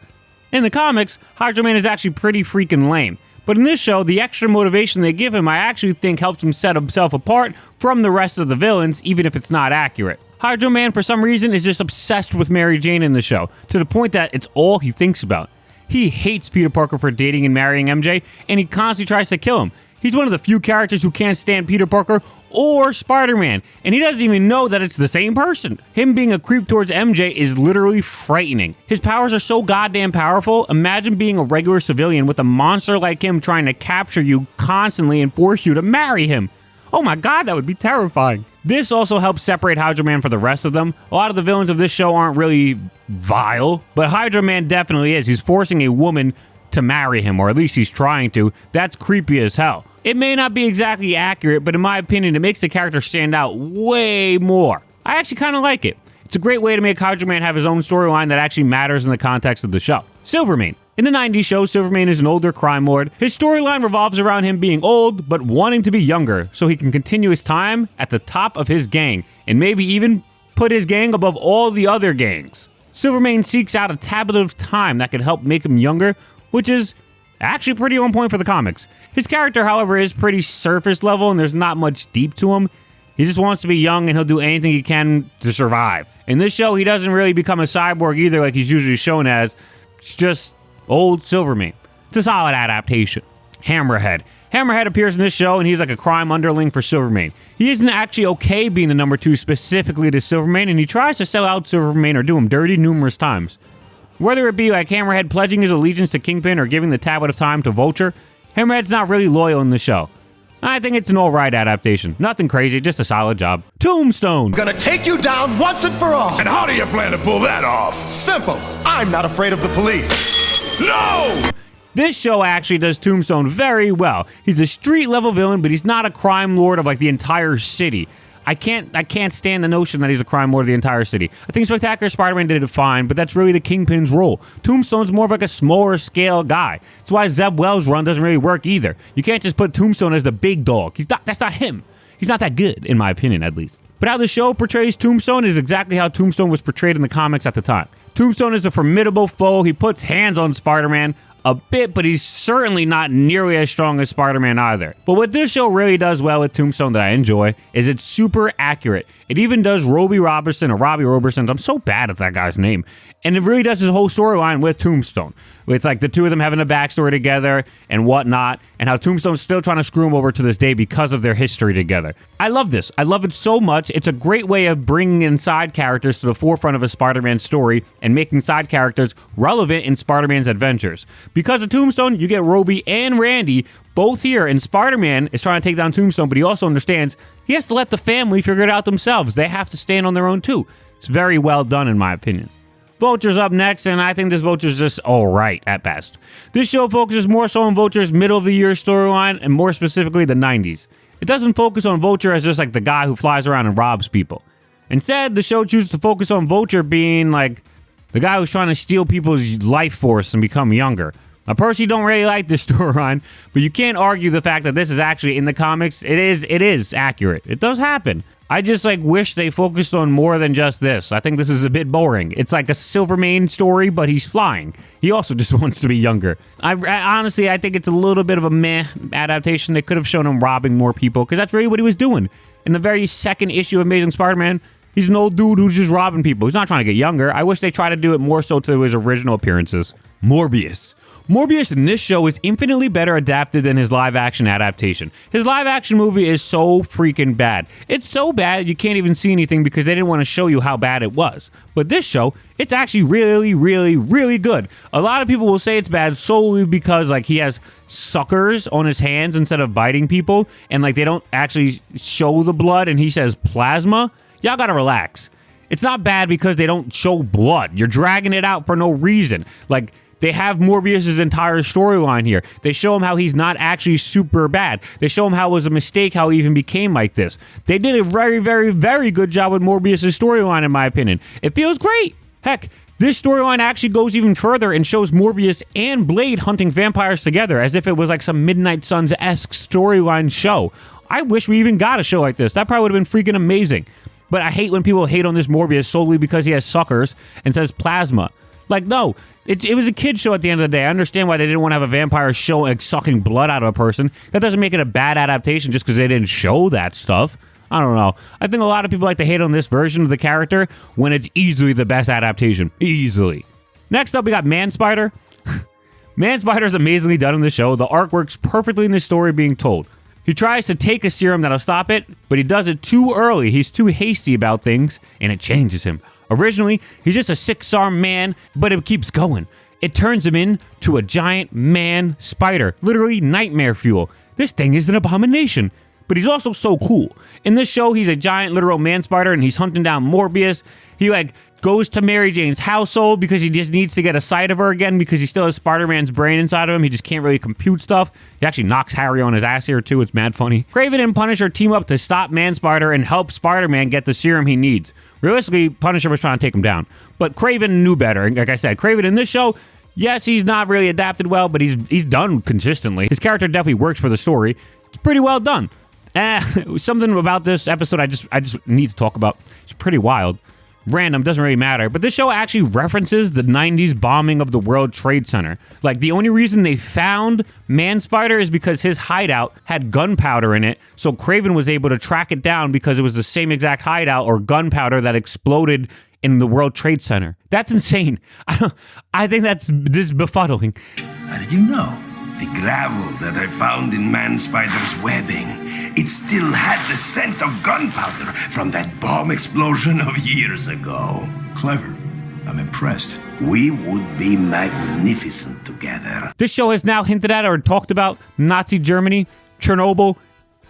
In the comics, Hydroman is actually pretty freaking lame. But in this show, the extra motivation they give him I actually think helps him set himself apart from the rest of the villains, even if it's not accurate. Hydroman, for some reason, is just obsessed with Mary Jane in the show, to the point that it's all he thinks about. He hates Peter Parker for dating and marrying MJ, and he constantly tries to kill him. He's one of the few characters who can't stand Peter Parker or Spider-Man, and he doesn't even know that it's the same person. Him being a creep towards MJ is literally frightening. His powers are so goddamn powerful, imagine being a regular civilian with a monster like him trying to capture you constantly and force you to marry him. Oh my god, that would be terrifying. This also helps separate Hydroman from the rest of them. A lot of the villains of this show aren't really vile, but Hydroman definitely is. He's forcing a woman to marry him, or at least he's trying to. That's creepy as hell. It may not be exactly accurate, but in my opinion, it makes the character stand out way more. I actually kind of like it. It's a great way to make Hydroman have his own storyline that actually matters in the context of the show. Silvermane. In the 90s show, Silvermane is an older crime lord. His storyline revolves around him being old, but wanting to be younger, so he can continue his time at the top of his gang, and maybe even put his gang above all the other gangs. Silvermane seeks out a tablet of time that could help make him younger, which is actually pretty on point for the comics. His character, however, is pretty surface level, and there's not much deep to him. He just wants to be young, and he'll do anything he can to survive. In this show, he doesn't really become a cyborg either like he's usually shown as. It's just old Silvermane. It's a solid adaptation. Hammerhead. Hammerhead appears in this show, and he's like a crime underling for Silvermane. He isn't actually okay being the number 2 specifically to Silvermane, and he tries to sell out Silvermane or do him dirty numerous times. Whether it be like Hammerhead pledging his allegiance to Kingpin or giving the tablet of time to Vulture, Hammerhead's not really loyal in the show. I think it's an alright adaptation. Nothing crazy, just a solid job. Tombstone. Gonna take you down once and for all. And how do you plan to pull that off? Simple. I'm not afraid of the police. No! This show actually does Tombstone very well. He's a street level villain, but he's not a crime lord of like the entire city. I can't stand the notion that he's a crime lord of the entire city. I think Spectacular Spider-Man did it fine, but that's really the Kingpin's role. Tombstone's more of like a smaller scale guy. That's why Zeb Wells' run doesn't really work either. You can't just put Tombstone as the big dog. That's not him. He's not that good, in my opinion, at least. But how the show portrays Tombstone is exactly how Tombstone was portrayed in the comics at the time. Tombstone is a formidable foe. He puts hands on Spider-Man a bit, but he's certainly not nearly as strong as Spider-Man either. But what this show really does well with Tombstone that I enjoy is it's super accurate. It even does Robbie Robertson, I'm so bad at that guy's name. And it really does his whole storyline with Tombstone, with like the two of them having a backstory together and whatnot, and how Tombstone's still trying to screw him over to this day because of their history together. I love this. I love it so much. It's a great way of bringing in side characters to the forefront of a Spider-Man story and making side characters relevant in Spider-Man's adventures. Because of Tombstone, you get Robbie and Randy both here, and Spider-Man is trying to take down Tombstone, but he also understands he has to let the family figure it out themselves. They have to stand on their own too. It's very well done in my opinion. Vulture's up next, and I think this Vulture's just alright at best. This show focuses more so on Vulture's middle of the year storyline, and more specifically the 90s. It doesn't focus on Vulture as just like the guy who flies around and robs people. Instead, the show chooses to focus on Vulture being like the guy who's trying to steal people's life force and become younger. I personally don't really like this storyline, but you can't argue the fact that this is actually in the comics. It is accurate. It does happen. I just like wish they focused on more than just this. I think this is a bit boring. It's like a Silvermane story, but he's flying. He also just wants to be younger. I honestly think it's a little bit of a meh adaptation. They could have shown him robbing more people, because that's really what he was doing. In the very second issue of Amazing Spider-Man, He's an old dude who's just robbing people. He's not trying to get younger. I wish they tried to do it more so to his original appearances. Morbius. Morbius in this show is infinitely better adapted than his live-action adaptation. His live-action movie is so freaking bad. It's so bad you can't even see anything because they didn't want to show you how bad it was. But this show, it's actually really, really, really good. A lot of people will say it's bad solely because like he has suckers on his hands instead of biting people, and like they don't actually show the blood, and he says plasma. Y'all gotta relax. It's not bad because they don't show blood. You're dragging it out for no reason. Like, they have Morbius' entire storyline here. They show him how he's not actually super bad. They show him how it was a mistake how he even became like this. They did a very, very, very good job with Morbius' storyline, in my opinion. It feels great. Heck, this storyline actually goes even further and shows Morbius and Blade hunting vampires together as if it was like some Midnight Suns-esque storyline show. I wish we even got a show like this. That probably would have been freaking amazing. But I hate when people hate on this Morbius solely because he has suckers and says plasma. Like, no, it was a kid's show at the end of the day. I understand why they didn't want to have a vampire show like sucking blood out of a person. That doesn't make it a bad adaptation just because they didn't show that stuff. I don't know. I think a lot of people like to hate on this version of the character when it's easily the best adaptation. Easily. Next up, we got Man-Spider. Man-Spider is amazingly done in the show. The arc works perfectly in the story being told. He tries to take a serum that'll stop it, but he does it too early. He's too hasty about things, and it changes him. Originally, he's just a six-armed man, but it keeps going. It turns him into a giant man spider, literally nightmare fuel. This thing is an abomination, but he's also so cool. In this show, he's a giant literal man spider, and he's hunting down Morbius. He goes to Mary Jane's household because he just needs to get a sight of her again because he still has Spider-Man's brain inside of him. He just can't really compute stuff. He actually knocks Harry on his ass here too. It's mad funny. Craven and Punisher team up to stop Man-Spider and help Spider-Man get the serum he needs. Realistically, Punisher was trying to take him down, but Craven knew better. Like I said, Craven in this show, yes, he's not really adapted well, but he's done consistently. His character definitely works for the story. It's pretty well done. Something about this episode I just need to talk about. It's pretty wild. Random, doesn't really matter, but this show actually references the 90s bombing of the World Trade Center. Like, the only reason they found Man-Spider is because his hideout had gunpowder in it, so Craven was able to track it down because it was the same exact hideout or gunpowder that exploded in the World Trade Center. That's insane. I think that's just befuddling. How did you know? The gravel that I found in Man-Spider's webbing, it still had the scent of gunpowder from that bomb explosion of years ago. Clever. I'm impressed. We would be magnificent together. This show has now hinted at or talked about Nazi Germany, Chernobyl,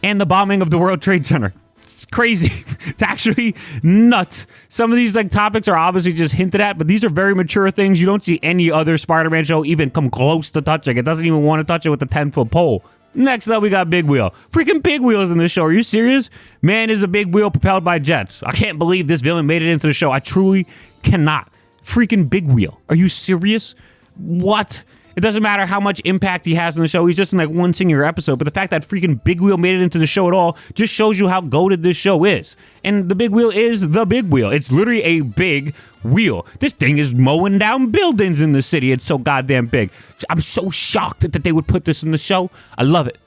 and the bombing of the World Trade Center. It's crazy. It's actually nuts. Some of these topics are obviously just hinted at, but these are very mature things. You don't see any other Spider-Man show even come close to touching. It doesn't even want to touch it with a 10-foot pole. Next up, we got Big Wheel. Freaking Big Wheel is in this show. Are you serious? Man is a big wheel propelled by jets. I can't believe this villain made it into the show. I truly cannot. Freaking Big Wheel. Are you serious? What? It doesn't matter how much impact he has in the show. He's just in one singular episode. But the fact that freaking Big Wheel made it into the show at all just shows you how goated this show is. And the Big Wheel is the Big Wheel. It's literally a big wheel. This thing is mowing down buildings in the city. It's so goddamn big. I'm so shocked that they would put this in the show. I love it.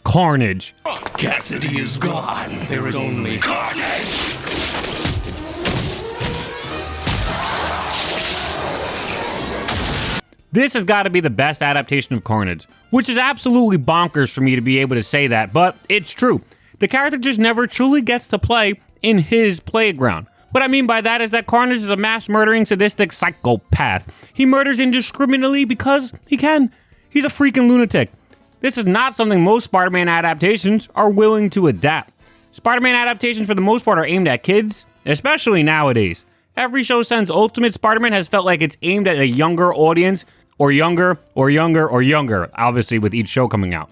Carnage. Cassidy is gone. There is only Carnage. This has got to be the best adaptation of Carnage, which is absolutely bonkers for me to be able to say that, but it's true. The character just never truly gets to play in his playground. What I mean by that is that Carnage is a mass-murdering, sadistic psychopath. He murders indiscriminately because he can. He's a freaking lunatic. This is not something most Spider-Man adaptations are willing to adapt. Spider-Man adaptations for the most part are aimed at kids, especially nowadays. Every show since Ultimate Spider-Man has felt like it's aimed at a younger audience, or younger, obviously with each show coming out.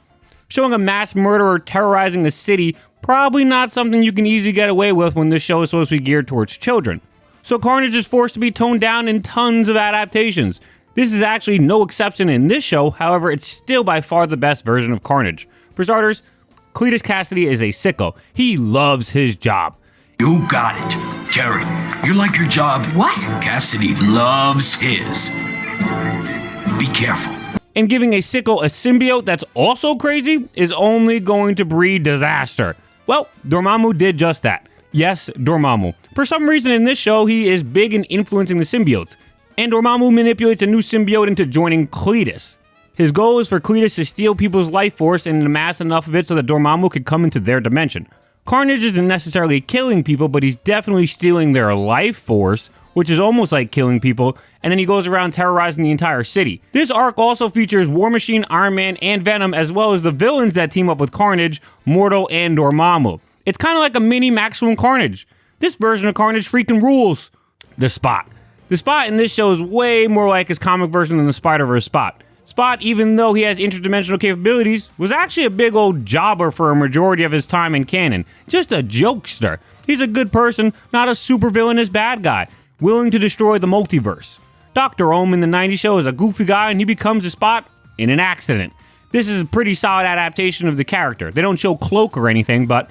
Showing a mass murderer terrorizing a city, probably not something you can easily get away with when this show is supposed to be geared towards children. So Carnage is forced to be toned down in tons of adaptations. This is actually no exception in this show, however, it's still by far the best version of Carnage. For starters, Cletus Cassidy is a sicko. He loves his job. You got it. Terry, you like your job? What? Cassidy loves his. Be careful. And giving a sicko a symbiote that's also crazy is only going to breed disaster. Well, Dormammu did just that. Yes, Dormammu. For some reason in this show, he is big in influencing the symbiotes, and Dormammu manipulates a new symbiote into joining Cletus. His goal is for Cletus to steal people's life force and amass enough of it so that Dormammu could come into their dimension. Carnage isn't necessarily killing people, but he's definitely stealing their life force, which is almost like killing people, and then he goes around terrorizing the entire city. This arc also features War Machine, Iron Man, and Venom, as well as the villains that team up with Carnage, Mordo, and Dormammu. It's kind of like a mini Maximum Carnage. This version of Carnage freaking rules. The Spot. The Spot in this show is way more like his comic version than the Spider-Verse Spot. Spot, even though he has interdimensional capabilities, was actually a big old jobber for a majority of his time in canon. Just a jokester. He's a good person, not a super villainous bad guy, willing to destroy the multiverse. Dr. Ohm in the 90's show is a goofy guy and he becomes a Spot in an accident. This is a pretty solid adaptation of the character. They don't show Cloak or anything, but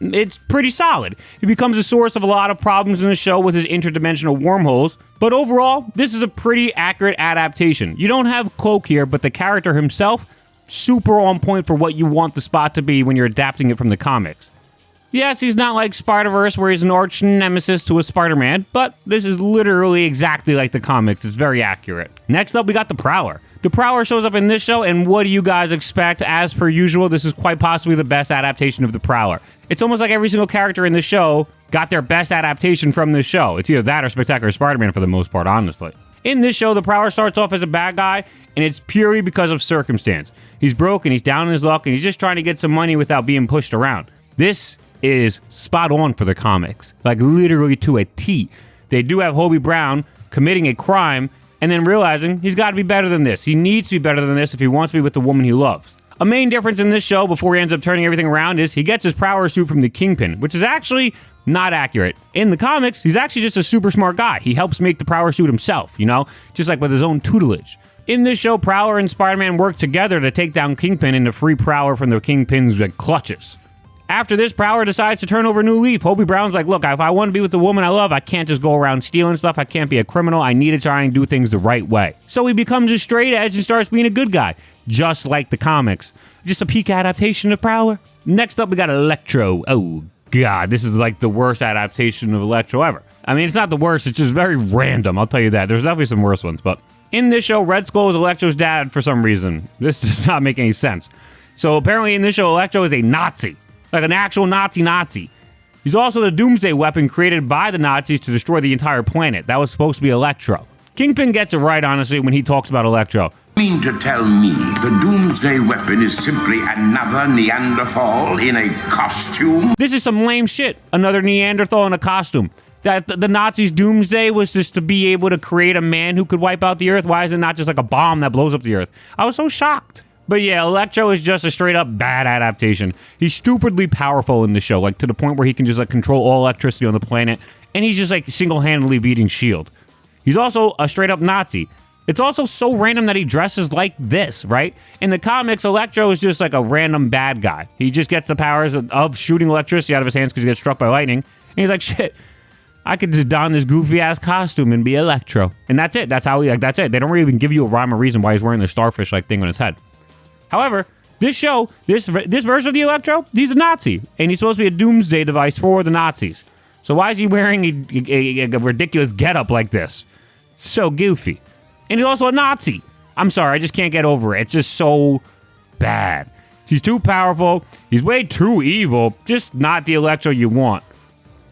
it's pretty solid. He becomes a source of a lot of problems in the show with his interdimensional wormholes, but overall, this is a pretty accurate adaptation. You don't have Cloak here, but the character himself, super on point for what you want the Spot to be when you're adapting it from the comics. Yes, he's not like Spider-Verse where he's an arch nemesis to a Spider-Man, but this is literally exactly like the comics. It's very accurate. Next up, we got the Prowler. The Prowler shows up in this show, and what do you guys expect? As per usual, this is quite possibly the best adaptation of the Prowler. It's almost like every single character in the show got their best adaptation from this show. It's either that or Spectacular Spider-Man for the most part, honestly. In this show, the Prowler starts off as a bad guy, and it's purely because of circumstance. He's broke, and he's down in his luck, and he's just trying to get some money without being pushed around. This is spot on for the comics, like literally to a T. They do have Hobie Brown committing a crime, and then realizing he's got to be better than this. He needs to be better than this if he wants to be with the woman he loves. A main difference in this show before he ends up turning everything around is he gets his Prowler suit from the Kingpin, which is actually not accurate. In the comics, he's actually just a super smart guy. He helps make the Prowler suit himself, you know, just like with his own tutelage. In this show, Prowler and Spider-Man work together to take down Kingpin and to free Prowler from the Kingpin's clutches. After this, Prowler decides to turn over a new leaf. Hobie Brown's like, look, if I want to be with the woman I love, I can't just go around stealing stuff. I can't be a criminal. I need to try and do things the right way. So he becomes a straight edge and starts being a good guy, just like the comics. Just a peak adaptation of Prowler. Next up, we got Electro. Oh, God, this is like the worst adaptation of Electro ever. I mean, it's not the worst. It's just very random. I'll tell you that. There's definitely some worse ones. But in this show, Red Skull is Electro's dad for some reason. This does not make any sense. So apparently in this show, Electro is a Nazi. Like an actual Nazi. He's also the doomsday weapon created by the Nazis to destroy the entire planet. That was supposed to be Electro. Kingpin gets it right, honestly, when he talks about Electro. You mean to tell me the doomsday weapon is simply another Neanderthal in a costume? This is some lame shit. Another Neanderthal in a costume. That the Nazis' doomsday was just to be able to create a man who could wipe out the Earth. Why is it not just like a bomb that blows up the Earth? I was so shocked. But yeah, Electro is just a straight up bad adaptation. He's stupidly powerful in the show, like to the point where he can just like control all electricity on the planet, and he's just like single-handedly beating S.H.I.E.L.D. He's also a straight up Nazi. It's also so random that he dresses like this, right? In the comics, Electro is just like a random bad guy. He just gets the powers of shooting electricity out of his hands because he gets struck by lightning, and he's like, shit, I could just don this goofy ass costume and be Electro. And that's it. That's how he, like, that's it. They don't really even give you a rhyme or reason why he's wearing the starfish like thing on his head. However, this show, this version of the Electro, he's a Nazi, and he's supposed to be a doomsday device for the Nazis. So why is he wearing a ridiculous getup like this? So goofy. And he's also a Nazi. I'm sorry, I just can't get over it. It's just so bad. He's too powerful. He's way too evil. Just not the Electro you want.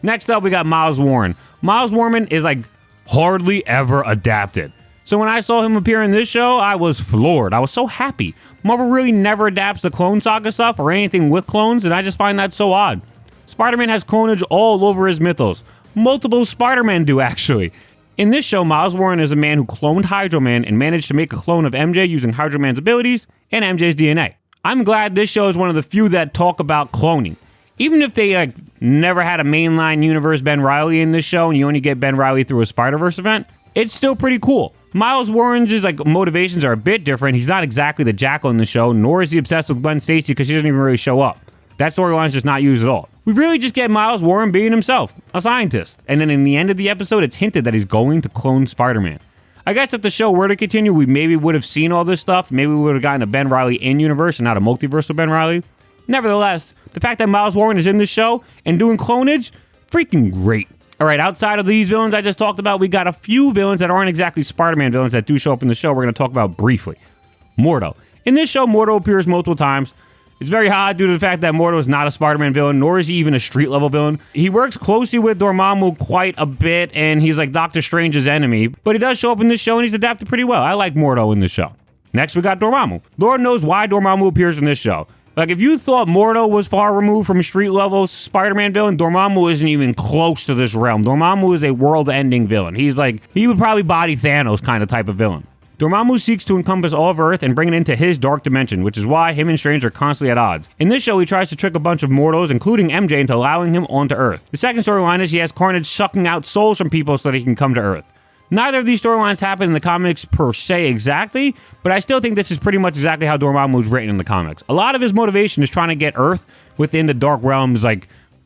Next up, we got Miles Warren. Miles Warren is like hardly ever adapted. So when I saw him appear in this show, I was floored. I was so happy. Marvel really never adapts the Clone Saga stuff or anything with clones, and I just find that so odd. Spider-Man has clonage all over his mythos. Multiple Spider-Man do, actually. In this show, Miles Warren is a man who cloned Hydroman and managed to make a clone of MJ using Hydroman's abilities and MJ's DNA. I'm glad this show is one of the few that talk about cloning. Even if they never had a mainline universe Ben Reilly in this show and you only get Ben Reilly through a Spider-Verse event, it's still pretty cool. Miles Warren's motivations are a bit different. He's not exactly the Jackal in the show, nor is he obsessed with Gwen Stacy because she doesn't even really show up. That storyline's just not used at all. We really just get Miles Warren being himself, a scientist. And then in the end of the episode, it's hinted that he's going to clone Spider-Man. I guess if the show were to continue, we maybe would have seen all this stuff. Maybe we would have gotten a Ben Reilly in-universe and not a multiverse with Ben Reilly. Nevertheless, the fact that Miles Warren is in this show and doing clonage, freaking great. All right, outside of these villains I just talked about, we got a few villains that aren't exactly Spider-Man villains that do show up in the show we're going to talk about briefly. Mordo. In this show, Mordo appears multiple times. It's very odd due to the fact that Mordo is not a Spider-Man villain, nor is he even a street-level villain. He works closely with Dormammu quite a bit, and he's like Doctor Strange's enemy, but he does show up in this show, and he's adapted pretty well. I like Mordo in this show. Next, we got Dormammu. Lord knows why Dormammu appears in this show. Like, if you thought Mordo was far removed from a street-level Spider-Man villain, Dormammu isn't even close to this realm. Dormammu is a world-ending villain. He would probably body Thanos kind of type of villain. Dormammu seeks to encompass all of Earth and bring it into his dark dimension, which is why him and Strange are constantly at odds. In this show, he tries to trick a bunch of Mordos, including MJ, into allowing him onto Earth. The second storyline is he has Carnage sucking out souls from people so that he can come to Earth. Neither of these storylines happen in the comics per se exactly, but I still think this is pretty much exactly how Dormammu is written in the comics. A lot of his motivation is trying to get Earth within the Dark Realm's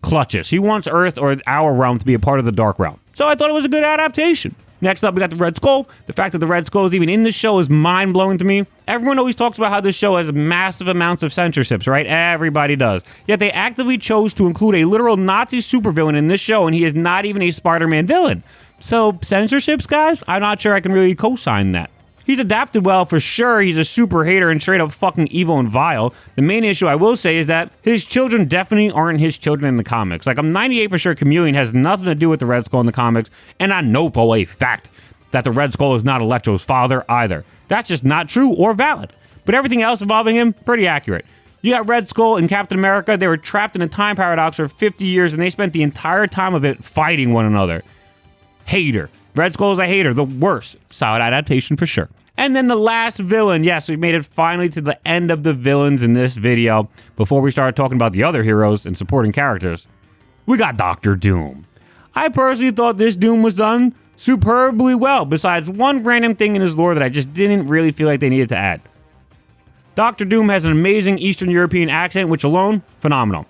clutches. He wants Earth or our realm to be a part of the Dark Realm. So I thought it was a good adaptation. Next up, we got the Red Skull. The fact that the Red Skull is even in this show is mind-blowing to me. Everyone always talks about how this show has massive amounts of censorships, right? Everybody does. Yet they actively chose to include a literal Nazi supervillain in this show, and he is not even a Spider-Man villain. So, censorships, guys? I'm not sure I can really co-sign that. He's adapted well for sure. He's a super hater and straight up fucking evil and vile. The main issue I will say is that his children definitely aren't his children in the comics. I'm 98% sure Chameleon has nothing to do with the Red Skull in the comics, and I know for a fact that the Red Skull is not Electro's father either. That's just not true or valid. But everything else involving him, pretty accurate. You got Red Skull and Captain America. They were trapped in a time paradox for 50 years, and they spent the entire time of it fighting one another. Hater. Red Skull is a hater, the worst. Solid adaptation for sure. And then the last villain. Yes, we made it finally to the end of the villains in this video. Before we start talking about the other heroes and supporting characters, we got Dr. Doom. I personally thought this Doom was done superbly well, besides one random thing in his lore that I just didn't really feel like they needed to add. Dr. Doom has an amazing Eastern European accent, which alone, phenomenal.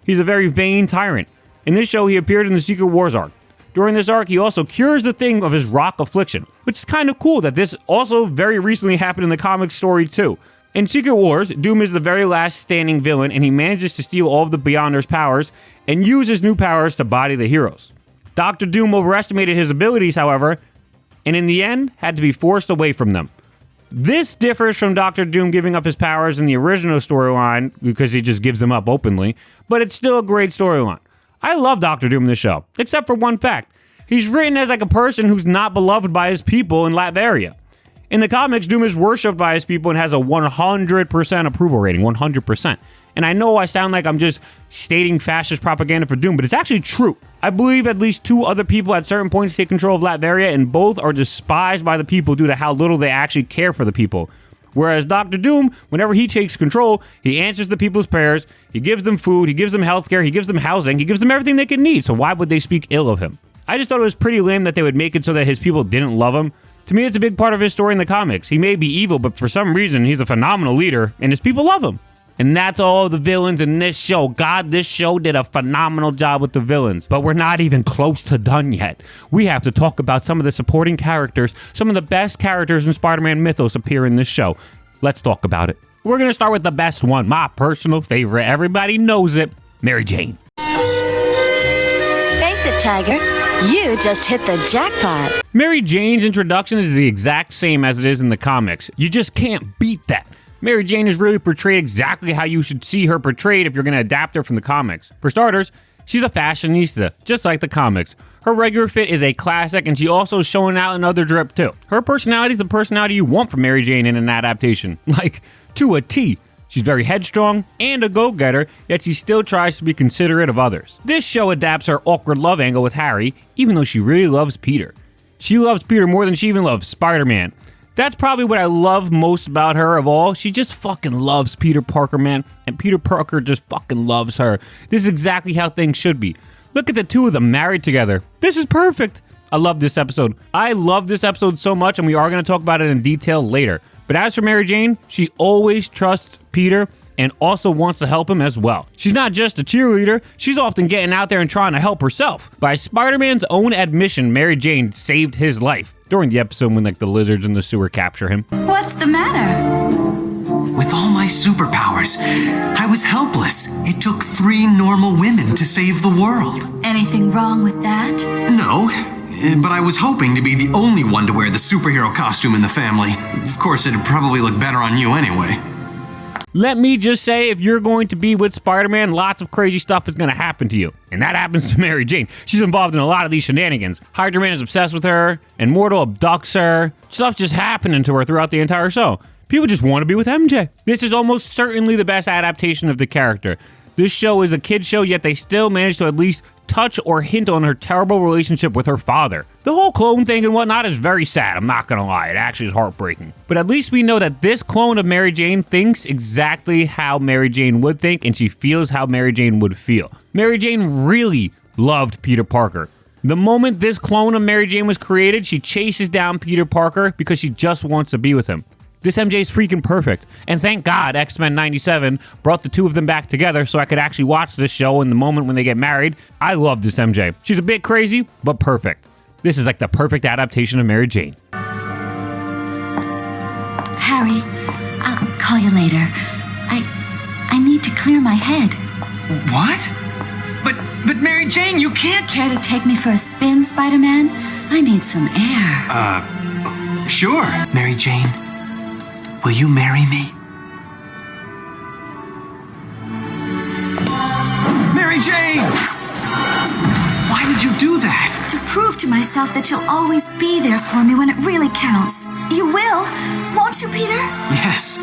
He's a very vain tyrant. In this show, he appeared in the Secret Wars arc. During this arc, he also cures the thing of his rock affliction, which is kind of cool that this also very recently happened in the comic story too. In Secret Wars, Doom is the very last standing villain, and he manages to steal all of the Beyonders' powers and use his new powers to body the heroes. Dr. Doom overestimated his abilities, however, and in the end, had to be forced away from them. This differs from Dr. Doom giving up his powers in the original storyline, because he just gives them up openly, but it's still a great storyline. I love Dr. Doom in this show, except for one fact. He's written as a person who's not beloved by his people in Latveria. In the comics, Doom is worshipped by his people and has a 100% approval rating, 100%. And I know I sound like I'm just stating fascist propaganda for Doom, but it's actually true. I believe at least 2 other people at certain points take control of Latveria, and both are despised by the people due to how little they actually care for the people. Whereas Dr. Doom, whenever he takes control, he answers the people's prayers, he gives them food, he gives them healthcare, he gives them housing, he gives them everything they can need, so why would they speak ill of him? I just thought it was pretty lame that they would make it so that his people didn't love him. To me, it's a big part of his story in the comics. He may be evil, but for some reason, he's a phenomenal leader, and his people love him. And that's all of the villains in this show. God, this show did a phenomenal job with the villains. But we're not even close to done yet. We have to talk about some of the supporting characters. Some of the best characters in Spider-Man mythos appear in this show. Let's talk about it. We're going to start with the best one, my personal favorite. Everybody knows it, Mary Jane. Face it, Tiger. You just hit the jackpot. Mary Jane's introduction is the exact same as it is in the comics. You just can't beat that. Mary Jane is really portrayed exactly how you should see her portrayed if you're going to adapt her from the comics. For starters, she's a fashionista, just like the comics. Her regular fit is a classic, and she also showing out in other drip too. Her personality is the personality you want from Mary Jane in an adaptation. Like, to a T. She's very headstrong and a go-getter, yet she still tries to be considerate of others. This show adapts her awkward love angle with Harry, even though she really loves Peter. She loves Peter more than she even loves Spider-Man. That's probably what I love most about her of all. She just fucking loves Peter Parker, man, and Peter Parker just fucking loves her. This is exactly how things should be. Look at the two of them married together. This is perfect. I love this episode. I love this episode so much, and we are going to talk about it in detail later. But as for Mary Jane, she always trusts Peter and also wants to help him as well. She's not just a cheerleader, she's often getting out there and trying to help herself. By Spider-Man's own admission, Mary Jane saved his life during the episode when the lizards in the sewer capture him. What's the matter? With all my superpowers, I was helpless. It took 3 normal women to save the world. Anything wrong with that? No, but I was hoping to be the only one to wear the superhero costume in the family. Of course, it'd probably look better on you anyway. Let me just say, if you're going to be with Spider-Man, lots of crazy stuff is going to happen to you. And that happens to Mary Jane. She's involved in a lot of these shenanigans. Hydroman is obsessed with her, and Mordo abducts her. Stuff just happening to her throughout the entire show. People just want to be with MJ. This is almost certainly the best adaptation of the character. This show is a kid's show, yet they still manage to at least touch or hint on her terrible relationship with her father. The whole clone thing and whatnot is very sad, I'm not gonna lie, it actually is heartbreaking. But at least we know that this clone of Mary Jane thinks exactly how Mary Jane would think, and she feels how Mary Jane would feel. Mary Jane really loved Peter Parker. The moment this clone of Mary Jane was created, she chases down Peter Parker because she just wants to be with him. This MJ is freaking perfect, and thank God X-Men 97 brought the two of them back together so I could actually watch this show in the moment when they get married. I love this MJ. She's a bit crazy, but perfect. This is like the perfect adaptation of Mary Jane. Harry, I'll call you later. I need to clear my head. What? But Mary Jane, you can't... Care to take me for a spin, Spider-Man? I need some air. Sure. Mary Jane, will you marry me? Mary Jane! Why did you do that? To prove to myself that you'll always be there for me when it really counts. You will, won't you, Peter? Yes.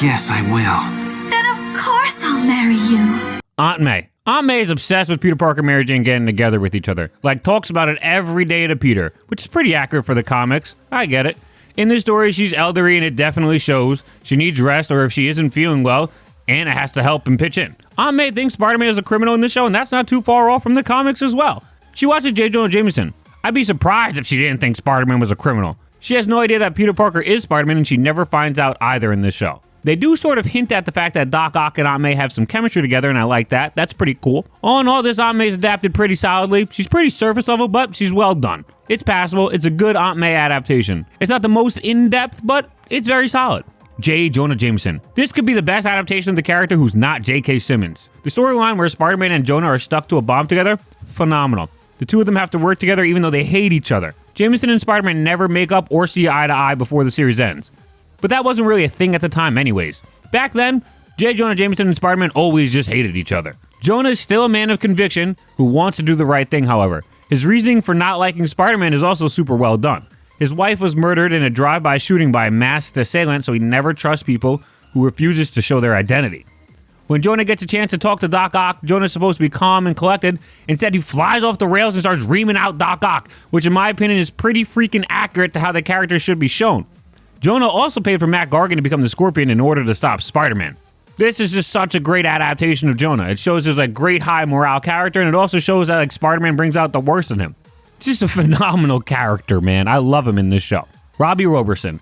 Yes, I will. Then of course I'll marry you. Aunt May. Aunt May is obsessed with Peter Parker and Mary Jane getting together with each other. Like, talks about it every day to Peter, which is pretty accurate for the comics. I get it. In this story, she's elderly and it definitely shows. She needs rest, or if she isn't feeling well, Anna has to help and pitch in. Aunt May thinks Spider-Man is a criminal in this show, and that's not too far off from the comics as well. She watches J. Jonah Jameson. I'd be surprised if she didn't think Spider-Man was a criminal. She has no idea that Peter Parker is Spider-Man, and she never finds out either in this show. They do sort of hint at the fact that Doc Ock and Aunt May have some chemistry together, and I like that. That's pretty cool. All in all, this Aunt May's adapted pretty solidly. She's pretty surface level, but she's well done. It's passable. It's a good Aunt May adaptation. It's not the most in-depth, but it's very solid. J. Jonah Jameson. This could be the best adaptation of the character who's not J.K. Simmons. The storyline where Spider-Man and Jonah are stuck to a bomb together, phenomenal. The two of them have to work together even though they hate each other. Jameson and Spider-Man never make up or see eye to eye before the series ends. But that wasn't really a thing at the time anyways. Back then, J. Jonah Jameson and Spider-Man always just hated each other. Jonah is still a man of conviction who wants to do the right thing, however. His reasoning for not liking Spider-Man is also super well done. His wife was murdered in a drive-by shooting by a masked assailant, so he never trusts people who refuses to show their identity. When Jonah gets a chance to talk to Doc Ock, Jonah's supposed to be calm and collected. Instead, he flies off the rails and starts reaming out Doc Ock, which in my opinion is pretty freaking accurate to how the character should be shown. Jonah also paid for Matt Gargan to become the Scorpion in order to stop Spider-Man. This is just such a great adaptation of Jonah. It shows there's a great high morale character, and it also shows that like Spider-Man brings out the worst in him. It's just a phenomenal character, man. I love him in this show. Robbie Robertson.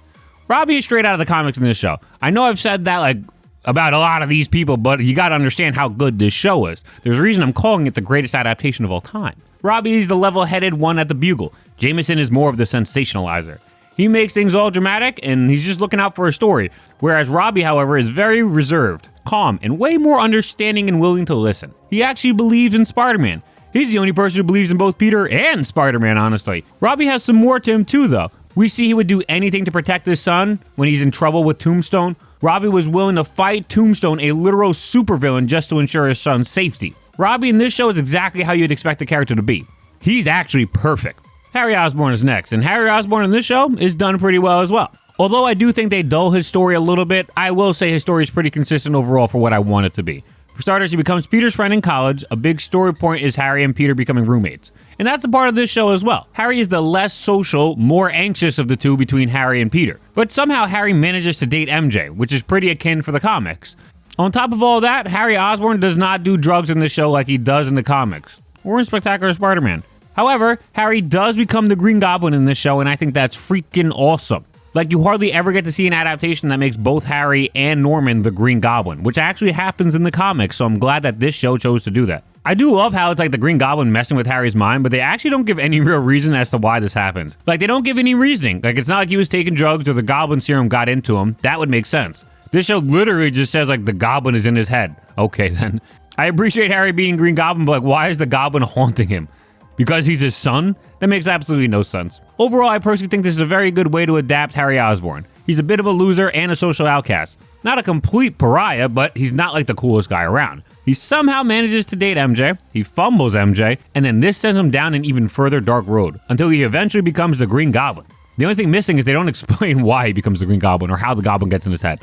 Robbie is straight out of the comics in this show. I know I've said that like about a lot of these people, but you gotta understand how good this show is. There's a reason I'm calling it the greatest adaptation of all time. Robbie is the level-headed one at the bugle. Jameson is more of the sensationalizer. He makes things all dramatic, and he's just looking out for a story. Whereas Robbie, however, is very reserved, calm, and way more understanding and willing to listen. He actually believes in Spider-Man. He's the only person who believes in both Peter and Spider-Man, honestly. Robbie has some more to him too, though. We see he would do anything to protect his son when he's in trouble with Tombstone. Robbie was willing to fight Tombstone, a literal supervillain, just to ensure his son's safety. Robbie in this show is exactly how you'd expect the character to be. He's actually perfect. Harry Osborn is next, and Harry Osborn in this show is done pretty well as well. Although I do think they dull his story a little bit, I will say his story is pretty consistent overall for what I want it to be. For starters, he becomes Peter's friend in college. A big story point is Harry and Peter becoming roommates. And that's a part of this show as well. Harry is the less social, more anxious of the two between Harry and Peter. But somehow Harry manages to date MJ, which is pretty akin for the comics. On top of all that, Harry Osborn does not do drugs in this show like he does in the comics, or in Spectacular Spider-Man. However, Harry does become the Green Goblin in this show, and I think that's freaking awesome. Like, you hardly ever get to see an adaptation that makes both Harry and Norman the Green Goblin, which actually happens in the comics, so I'm glad that this show chose to do that. I do love how it's like the Green Goblin messing with Harry's mind, but they actually don't give any real reason as to why this happens. Like, they don't give any reasoning. Like, it's not like he was taking drugs or the Goblin serum got into him. That would make sense. This show literally just says like the Goblin is in his head. Okay, then. I appreciate Harry being Green Goblin, but like, why is the Goblin haunting him? Because he's his son? That makes absolutely no sense. Overall, I personally think this is a very good way to adapt Harry Osborn. He's a bit of a loser and a social outcast. Not a complete pariah, but he's not like the coolest guy around. He somehow manages to date MJ, he fumbles MJ, and then this sends him down an even further dark road, until he eventually becomes the Green Goblin. The only thing missing is they don't explain why he becomes the Green Goblin or how the Goblin gets in his head.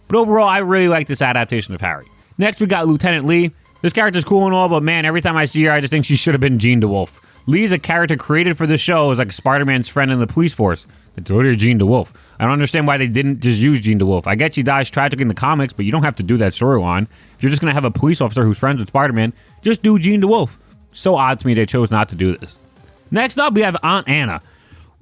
But overall, I really like this adaptation of Harry. Next, we got Lieutenant Lee. This character's cool and all, but man, every time I see her, I just think she should have been Jean DeWolf. Lee's a character created for the show as like Spider-Man's friend in the police force. It's literally Jean DeWolf. I don't understand why they didn't just use Jean DeWolf. I get she dies tragic in the comics, but you don't have to do that storyline. If you're just going to have a police officer who's friends with Spider-Man, just do Jean DeWolf. So odd to me they chose not to do this. Next up, we have Aunt Anna.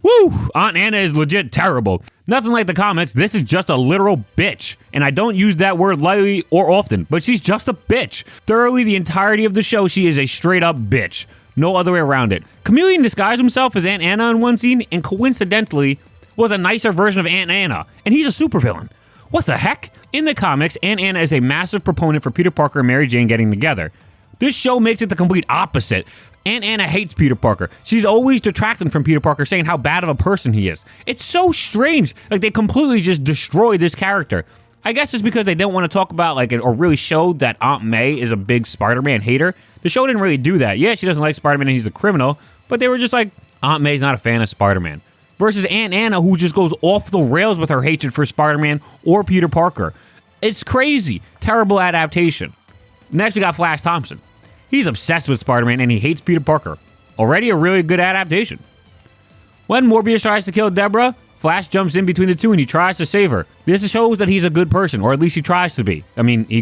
Woo! Aunt Anna is legit terrible. Nothing like the comics, this is just a literal bitch. And I don't use that word lightly or often, but she's just a bitch. Thoroughly the entirety of the show, she is a straight up bitch. No other way around it. Chameleon disguised himself as Aunt Anna in one scene and coincidentally was a nicer version of Aunt Anna. And he's a supervillain. What the heck? In the comics, Aunt Anna is a massive proponent for Peter Parker and Mary Jane getting together. This show makes it the complete opposite. Aunt Anna hates Peter Parker. She's always detracting from Peter Parker, saying how bad of a person he is. It's so strange. Like, they completely just destroyed this character. I guess it's because they don't want to talk about, like, or really show that Aunt May is a big Spider-Man hater. The show didn't really do that. Yeah, she doesn't like Spider-Man and he's a criminal, but they were just like, Aunt May's not a fan of Spider-Man. Versus Aunt Anna, who just goes off the rails with her hatred for Spider-Man or Peter Parker. It's crazy. Terrible adaptation. Next, we got Flash Thompson. He's obsessed with Spider-Man and he hates Peter Parker. Already a really good adaptation. When Morbius tries to kill Deborah, Flash jumps in between the two and he tries to save her. This shows that he's a good person, or at least he tries to be. I mean, he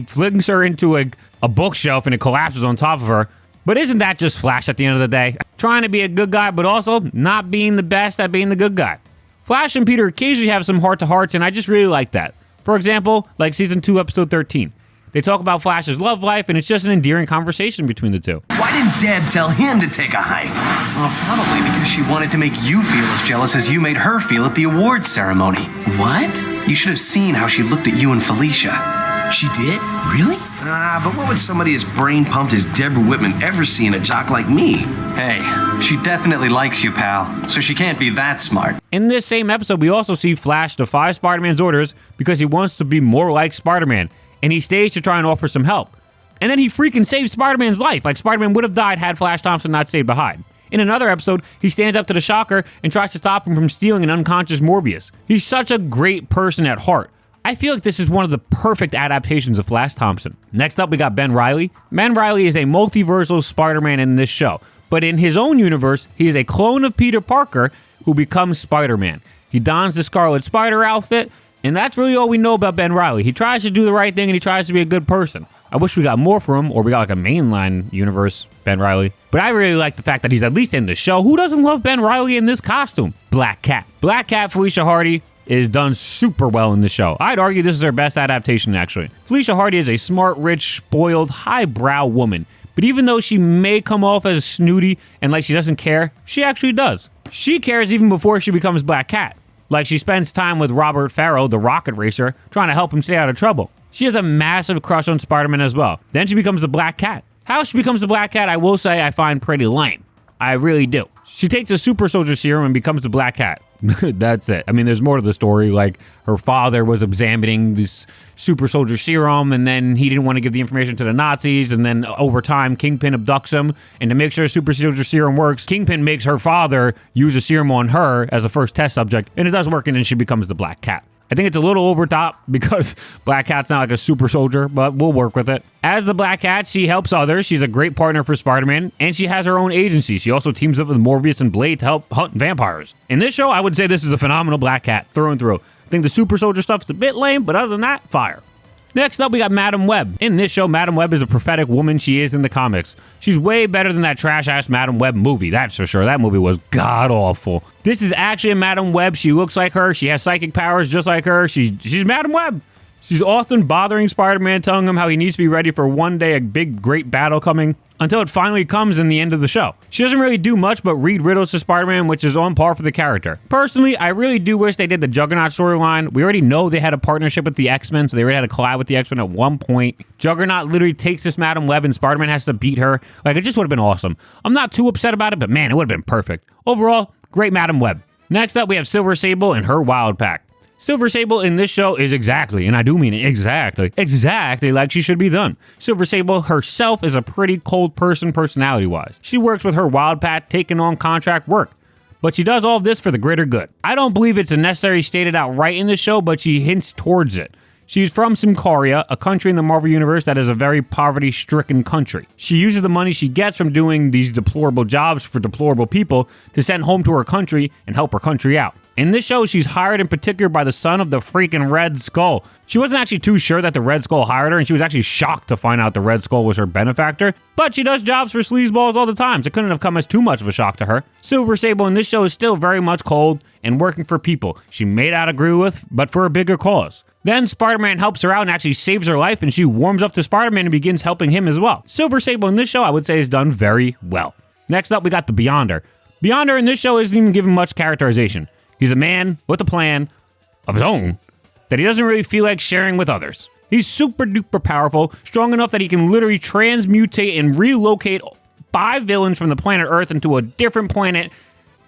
flings her into a bookshelf and it collapses on top of her. But isn't that just Flash at the end of the day? Trying to be a good guy, but also not being the best at being the good guy. Flash and Peter occasionally have some heart-to-hearts and I just really like that. For example, like season 2, episode 13. They talk about Flash's love life, and it's just an endearing conversation between the two. Why didn't Deb tell him to take a hike? Well, probably because she wanted to make you feel as jealous as you made her feel at the awards ceremony. What? You should have seen how she looked at you and Felicia. She did? Really? But what would somebody as brain-pumped as Deborah Whitman ever see in a jock like me? Hey, she definitely likes you, pal, so she can't be that smart. In this same episode, we also see Flash defy Spider-Man's orders because he wants to be more like Spider-Man. And he stays to try and offer some help. And then he freaking saves Spider-Man's life, like Spider-Man would have died had Flash Thompson not stayed behind. In another episode, he stands up to the Shocker and tries to stop him from stealing an unconscious Morbius. He's such a great person at heart. I feel like this is one of the perfect adaptations of Flash Thompson. Next up, we got Ben Reilly. Ben Reilly is a multiversal Spider-Man in this show. But in his own universe, he is a clone of Peter Parker who becomes Spider-Man. He dons the Scarlet Spider outfit, and that's really all we know about Ben Reilly. He tries to do the right thing and he tries to be a good person. I wish we got more from him, or we got like a mainline universe Ben Reilly. But I really like the fact that he's at least in the show. Who doesn't love Ben Reilly in this costume? Black Cat. Black Cat Felicia Hardy is done super well in the show. I'd argue this is her best adaptation, actually. Felicia Hardy is a smart, rich, spoiled, highbrow woman. But even though she may come off as snooty and like she doesn't care, she actually does. She cares even before she becomes Black Cat. Like she spends time with Robert Farrow, the rocket racer, trying to help him stay out of trouble. She has a massive crush on Spider-Man as well. Then she becomes the Black Cat. How she becomes the Black Cat, I will say I find pretty lame. I really do. She takes a super soldier serum and becomes the Black Cat. That's it. I mean, there's more to the story. Like, her father was examining this super soldier serum, and then he didn't want to give the information to the Nazis, and then over time, Kingpin abducts him, and to make sure super soldier serum works, Kingpin makes her father use a serum on her as a first test subject, and it does work, and then she becomes the Black Cat. I think it's a little over top because Black Cat's not like a super soldier, but we'll work with it. As the Black Cat, she helps others. She's a great partner for Spider-Man, and she has her own agency. She also teams up with Morbius and Blade to help hunt vampires. In this show, I would say this is a phenomenal Black Cat through and through. I think the super soldier stuff's a bit lame, but other than that, fire. Next up, we got Madam Web. In this show, Madam Web is a prophetic woman she is in the comics. She's way better than that trash-ass Madam Web movie, that's for sure. That movie was god-awful. This is actually a Madam Web. She looks like her. She has psychic powers just like her. She's Madam Web. She's often bothering Spider-Man, telling him how he needs to be ready for one day a big, great battle coming, until it finally comes in the end of the show. She doesn't really do much but read riddles to Spider-Man, which is on par for the character. Personally, I really do wish they did the Juggernaut storyline. We already know they had a partnership with the X-Men, so they already had a collab with the X-Men at one point. Juggernaut literally takes this Madam Web and Spider-Man has to beat her. Like, it just would have been awesome. I'm not too upset about it, but man, it would have been perfect. Overall, great Madam Web. Next up, we have Silver Sable and her Wild Pack. Silver Sable in this show is exactly, and I do mean it exactly like she should be done. Silver Sable herself is a pretty cold person personality-wise. She works with her Wild Pack, taking on contract work. But she does all of this for the greater good. I don't believe it's necessarily stated outright in the show, but she hints towards it. She's from Symkaria, a country in the Marvel Universe that is a very poverty-stricken country. She uses the money she gets from doing these deplorable jobs for deplorable people to send home to her country and help her country out. In this show, she's hired in particular by the son of the freaking Red Skull. She wasn't actually too sure that the Red Skull hired her, and she was actually shocked to find out the Red Skull was her benefactor. But she does jobs for sleazeballs all the time, so it couldn't have come as too much of a shock to her. Silver Sable in this show is still very much cold and working for people she may not agree with, but for a bigger cause. Then Spider-Man helps her out and actually saves her life, and she warms up to Spider-Man and begins helping him as well. Silver Sable in this show, I would say, is done very well. Next up, we got the Beyonder. Beyonder in this show isn't even given much characterization. He's a man with a plan of his own that he doesn't really feel like sharing with others. He's super duper powerful, strong enough that he can literally transmutate and relocate 5 villains from the planet Earth into a different planet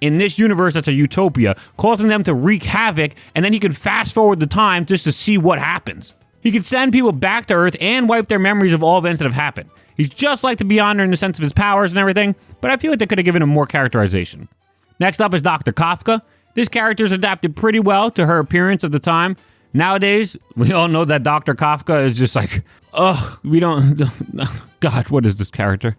in this universe that's a utopia, causing them to wreak havoc, and then he could fast forward the time just to see what happens. He could send people back to Earth and wipe their memories of all events that have happened. He's just like the Beyonder in the sense of his powers and everything, but I feel like they could have given him more characterization. Next up is Dr. Kafka. This character's adapted pretty well to her appearance of the time. Nowadays, we all know that Dr. Kafka is just like, God, what is this character?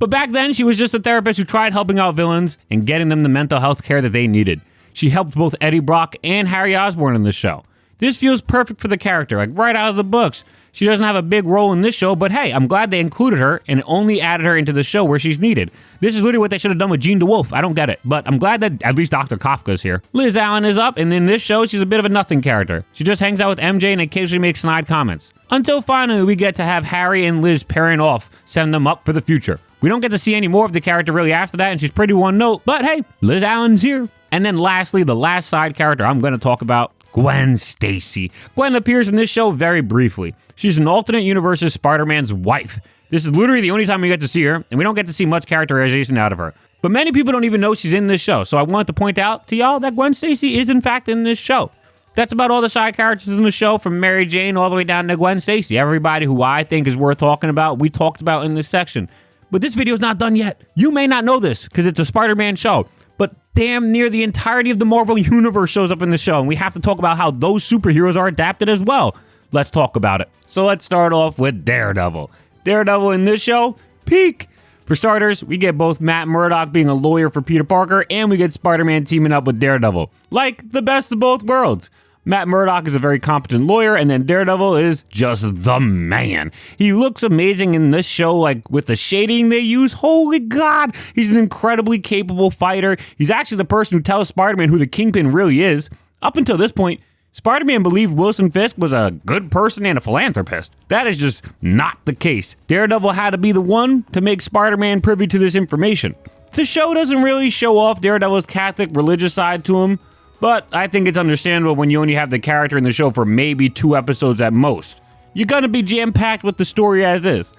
But back then, she was just a therapist who tried helping out villains and getting them the mental health care that they needed. She helped both Eddie Brock and Harry Osborn in this show. This feels perfect for the character, like right out of the books. She doesn't have a big role in this show, but hey, I'm glad they included her and only added her into the show where she's needed. This is literally what they should have done with Jean DeWolf. I don't get it, but I'm glad that at least Dr. Kafka's here. Liz Allen is up, and in this show, she's a bit of a nothing character. She just hangs out with MJ and occasionally makes snide comments. Until finally, we get to have Harry and Liz pairing off, setting them up for the future. We don't get to see any more of the character really after that, and she's pretty one note, but hey, Liz Allen's here. And then lastly, the last side character I'm going to talk about, Gwen Stacy. Gwen appears in this show very briefly. She's an alternate universe's Spider-Man's wife. This is literally the only time we get to see her, and we don't get to see much characterization out of her. But many people don't even know she's in this show, so I want to point out to y'all that Gwen Stacy is in fact in this show. That's about all the side characters in the show, from Mary Jane all the way down to Gwen Stacy. Everybody who I think is worth talking about, we talked about in this section. But this video's not done yet. You may not know this, because it's a Spider-Man show, but damn near the entirety of the Marvel Universe shows up in the show, and we have to talk about how those superheroes are adapted as well. Let's talk about it. So let's start off with Daredevil. Daredevil in this show, peak. For starters, we get both Matt Murdock being a lawyer for Peter Parker, and we get Spider-Man teaming up with Daredevil. Like the best of both worlds. Matt Murdock is a very competent lawyer, and then Daredevil is just the man. He looks amazing in this show, like with the shading they use. Holy God, he's an incredibly capable fighter. He's actually the person who tells Spider-Man who the Kingpin really is. Up until this point, Spider-Man believed Wilson Fisk was a good person and a philanthropist. That is just not the case. Daredevil had to be the one to make Spider-Man privy to this information. The show doesn't really show off Daredevil's Catholic religious side to him, but I think it's understandable when you only have the character in the show for maybe 2 episodes at most. You're gonna be jam-packed with the story as is.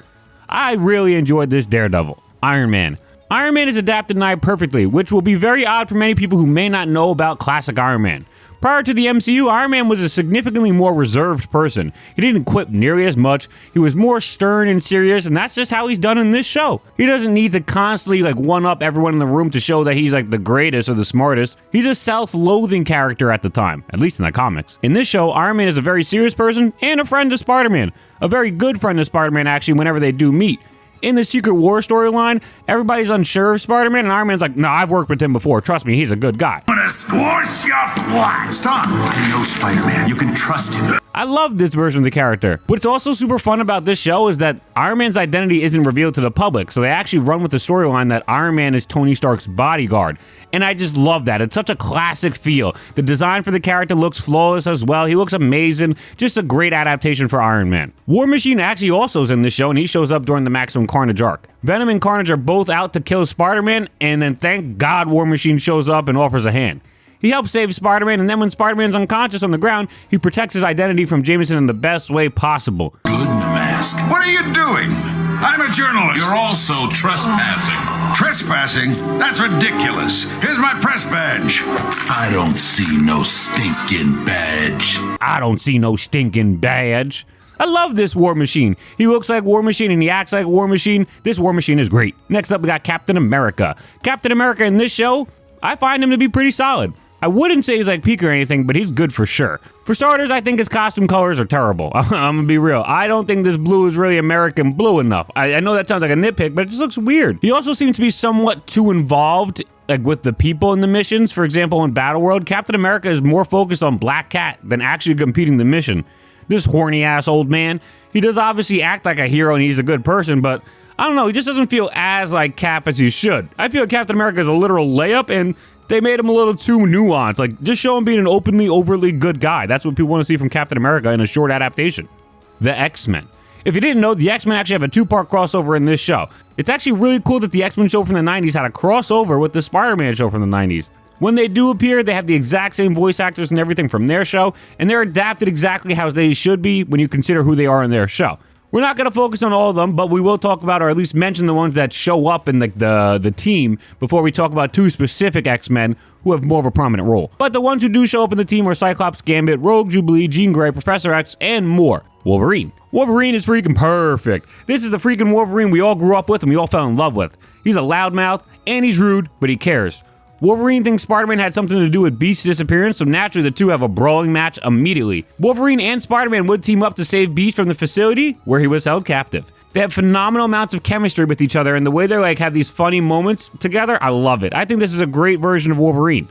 I really enjoyed this Daredevil. Iron Man. Iron Man is adapted nigh perfectly, which will be very odd for many people who may not know about classic Iron Man. Prior to the MCU, Iron Man was a significantly more reserved person. He didn't quip nearly as much, he was more stern and serious, and that's just how he's done in this show. He doesn't need to constantly one-up everyone in the room to show that he's the greatest or the smartest. He's a self-loathing character at the time, at least in the comics. In this show, Iron Man is a very serious person and a friend to Spider-Man. A very good friend to Spider-Man, actually, whenever they do meet. In the Secret War storyline, everybody's unsure of Spider-Man, and Iron Man's like, no, I've worked with him before. Trust me, he's a good guy. But gonna squash you flat. Stop. I know Spider-Man. You can trust him. I love this version of the character. What's also super fun about this show is that Iron Man's identity isn't revealed to the public, so they actually run with the storyline that Iron Man is Tony Stark's bodyguard. And I just love that. It's such a classic feel. The design for the character looks flawless as well. He looks amazing. Just a great adaptation for Iron Man. War Machine actually also is in this show, and he shows up during the Maximum Carnage arc. Venom and Carnage are both out to kill Spider-Man, and then thank God War Machine shows up and offers a hand. He helps save Spider-Man, and then when Spider-Man's unconscious on the ground, he protects his identity from Jameson in the best way possible. Good mask. What are you doing? I'm a journalist. You're also trespassing. Trespassing? That's ridiculous. Here's my press badge. I don't see no stinking badge. I don't see no stinking badge. I love this War Machine. He looks like War Machine and he acts like War Machine. This War Machine is great. Next up, we got Captain America. Captain America in this show, I find him to be pretty solid. I wouldn't say he's like peak or anything, but he's good for sure. For starters, I think his costume colors are terrible. I'm gonna be real. I don't think this blue is really American blue enough. I know that sounds like a nitpick, but it just looks weird. He also seems to be somewhat too involved, like with the people in the missions. For example, in Battleworld, Captain America is more focused on Black Cat than actually completing the mission. This horny ass old man, he does obviously act like a hero and he's a good person, but I don't know, he just doesn't feel as like Cap as he should. I feel Captain America is a literal layup, and they made him a little too nuanced. Like, just show him being an openly, overly good guy. That's what people want to see from Captain America in a short adaptation. The X-Men. If you didn't know, the X-Men actually have a two-part crossover in this show. It's actually really cool that the X-Men show from the 90s had a crossover with the Spider-Man show from the 90s. When they do appear, they have the exact same voice actors and everything from their show, and they're adapted exactly how they should be when you consider who they are in their show. We're not going to focus on all of them, but we will talk about, or at least mention the ones that show up in the team before we talk about two specific X-Men who have more of a prominent role. But the ones who do show up in the team are Cyclops, Gambit, Rogue, Jubilee, Jean Grey, Professor X, and more. Wolverine. Wolverine is freaking perfect. This is the freaking Wolverine we all grew up with and we all fell in love with. He's a loudmouth, and he's rude, but he cares. Wolverine thinks Spider-Man had something to do with Beast's disappearance, so naturally the two have a brawling match immediately. Wolverine and Spider-Man would team up to save Beast from the facility where he was held captive. They have phenomenal amounts of chemistry with each other, and the way they like have these funny moments together, I love it. I think this is a great version of Wolverine.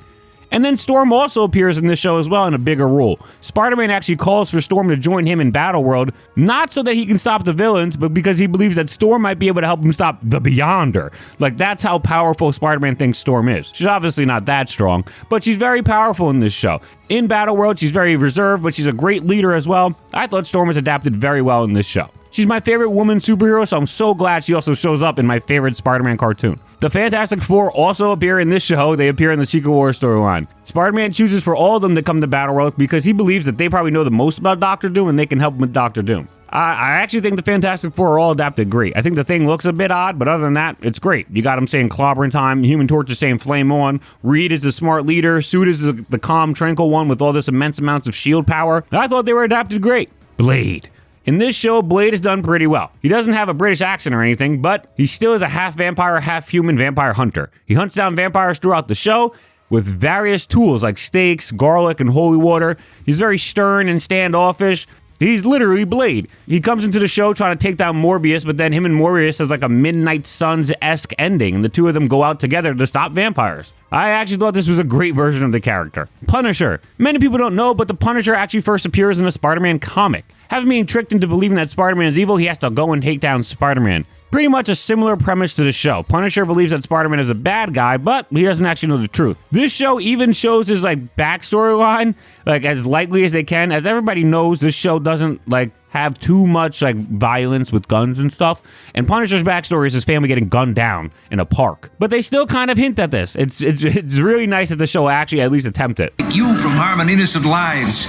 And then Storm also appears in this show as well in a bigger role. Spider-Man actually calls for Storm to join him in Battleworld, not so that he can stop the villains, but because he believes that Storm might be able to help him stop the Beyonder. Like, that's how powerful Spider-Man thinks Storm is. She's obviously not that strong, but she's very powerful in this show. In Battleworld, she's very reserved, but she's a great leader as well. I thought Storm was adapted very well in this show. She's my favorite woman superhero, so I'm so glad she also shows up in my favorite Spider-Man cartoon. The Fantastic Four also appear in this show. They appear in the Secret War storyline. Spider-Man chooses for all of them to come to Battleworld because he believes that they probably know the most about Doctor Doom and they can help him with Doctor Doom. I actually think the Fantastic Four are all adapted great. I think the Thing looks a bit odd, but other than that, it's great. You got him saying clobbering time, Human Torch is saying flame on, Reed is the smart leader, Suit is the calm, tranquil one with all this immense amounts of shield power. I thought they were adapted great. Blade. In this show, Blade is done pretty well. He doesn't have a British accent or anything, but he still is a half vampire, half human vampire hunter. He hunts down vampires throughout the show with various tools like stakes, garlic, and holy water. He's very stern and standoffish. He's literally Blade. He comes into the show trying to take down Morbius, but then him and Morbius has like a Midnight Suns-esque ending, and the two of them go out together to stop vampires. I actually thought this was a great version of the character. Punisher. Many people don't know, but the Punisher actually first appears in a Spider-Man comic. Having being tricked into believing that Spider-Man is evil, he has to go and take down Spider-Man. Pretty much a similar premise to the show. Punisher believes that Spider-Man is a bad guy, but he doesn't actually know the truth. This show even shows his like backstory line, like as lightly as they can. As everybody knows, this show doesn't like have too much like violence with guns and stuff. And Punisher's backstory is his family getting gunned down in a park. But they still kind of hint at this. It's really nice that the show actually at least attempt it. You from harming innocent lives.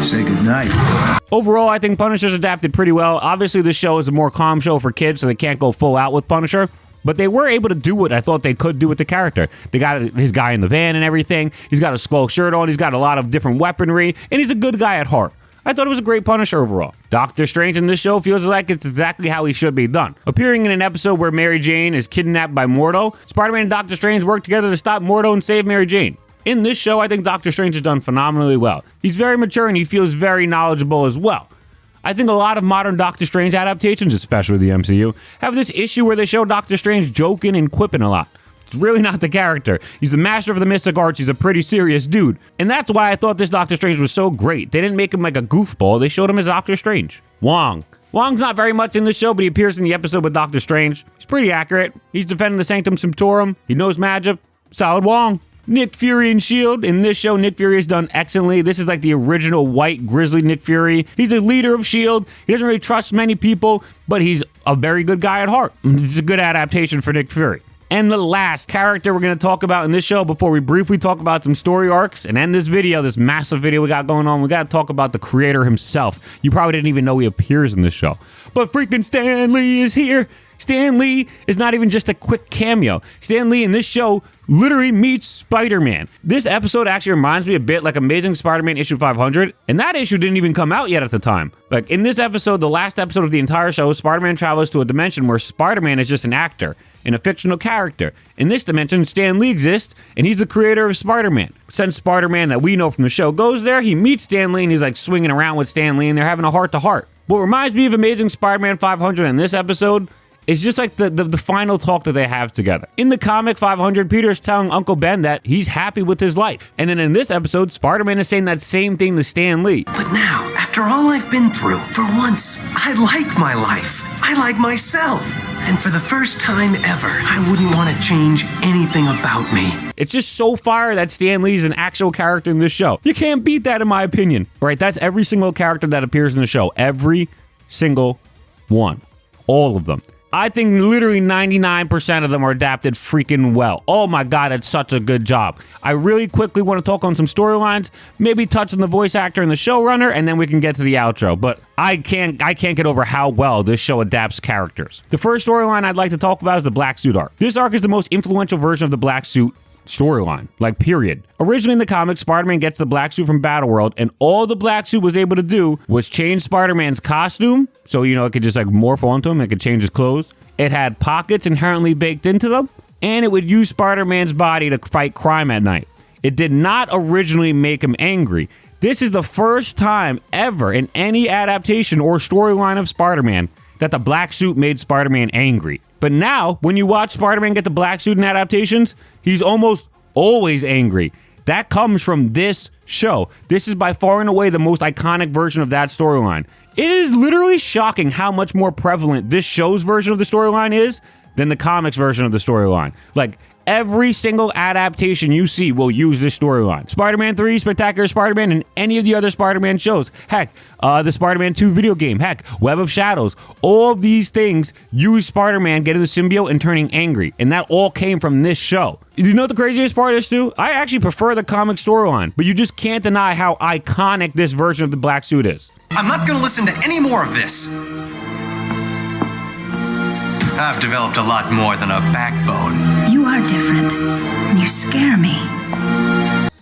Say goodnight. Overall, I think Punisher's adapted pretty well. Obviously, this show is a more calm show for kids, so they can't go full out with Punisher. But they were able to do what I thought they could do with the character. They got his guy in the van and everything. He's got a skull shirt on. He's got a lot of different weaponry. And he's a good guy at heart. I thought it was a great Punisher overall. Doctor Strange in this show feels like it's exactly how he should be done. Appearing in an episode where Mary Jane is kidnapped by Mordo, Spider-Man and Doctor Strange work together to stop Mordo and save Mary Jane. In this show, I think Doctor Strange has done phenomenally well. He's very mature and he feels very knowledgeable as well. I think a lot of modern Doctor Strange adaptations, especially the MCU, have this issue where they show Doctor Strange joking and quipping a lot. It's really not the character. He's the master of the mystic arts. He's a pretty serious dude. And that's why I thought this Doctor Strange was so great. They didn't make him like a goofball. They showed him as Doctor Strange. Wong's not very much in this show, but he appears in the episode with Doctor Strange. He's pretty accurate. He's defending the Sanctum Sanctorum. He knows magic. Solid Wong. Nick Fury and S.H.I.E.L.D. In this show, Nick Fury has done excellently. This is like the original white grizzly Nick Fury. He's the leader of S.H.I.E.L.D. He doesn't really trust many people, but he's a very good guy at heart. It's a good adaptation for Nick Fury. And the last character we're going to talk about in this show before we briefly talk about some story arcs and end this video, this massive video we got going on, we got to talk about the creator himself. You probably didn't even know he appears in this show. But freaking Stan Lee is here. Stan Lee is not even just a quick cameo. Stan Lee in this show literally meets Spider-Man. This episode actually reminds me a bit like Amazing Spider-Man issue 500, and that issue didn't even come out yet at the time. Like in this episode, the last episode of the entire show, Spider-Man travels to a dimension where Spider-Man is just an actor and a fictional character. In this dimension, Stan Lee exists, and he's the creator of Spider-Man. Since Spider-Man that we know from the show goes there, he meets Stan Lee, and he's like swinging around with Stan Lee, and they're having a heart-to-heart. What reminds me of Amazing Spider-Man 500 in this episode is just like the final talk that they have together. In the comic 500, Peter's telling Uncle Ben that he's happy with his life. And then in this episode, Spider-Man is saying that same thing to Stan Lee. But now, after all I've been through, for once, I like my life. I like myself. And for the first time ever, I wouldn't want to change anything about me. It's just so fire that Stan Lee's an actual character in this show. You can't beat that in my opinion. All right, that's every single character that appears in the show. Every single one. All of them. I think literally 99% of them are adapted freaking well. Oh my God, it's such a good job. I really quickly want to talk on some storylines, maybe touch on the voice actor and the showrunner, and then we can get to the outro. But I can't get over how well this show adapts characters. The first storyline I'd like to talk about is the Black Suit arc. This arc is the most influential version of the Black Suit storyline, like period. Originally in the comics, Spider-Man gets the black suit from Battleworld, and all the black suit was able to do was change Spider-Man's costume, so it could just like morph onto him, it could change his clothes. It had pockets inherently baked into them, and it would use Spider-Man's body to fight crime at night. It did not originally make him angry. This is the first time ever in any adaptation or storyline of Spider-Man that the black suit made Spider-Man angry. But now, when you watch Spider-Man get the black suit in adaptations, he's almost always angry. That comes from this show. This is by far and away the most iconic version of that storyline. It is literally shocking how much more prevalent this show's version of the storyline is than the comics version of the storyline. Like, every single adaptation you see will use this storyline. Spider-Man 3, Spectacular Spider-Man, and any of the other Spider-Man shows. Heck, the Spider-Man 2 video game. Heck, Web of Shadows. All of these things use Spider-Man getting the symbiote and turning angry. And that all came from this show. You know what the craziest part is, too? I actually prefer the comic storyline, but you just can't deny how iconic this version of the black suit is. I'm not gonna listen to any more of this. I've developed a lot more than a backbone. You are different, and you scare me.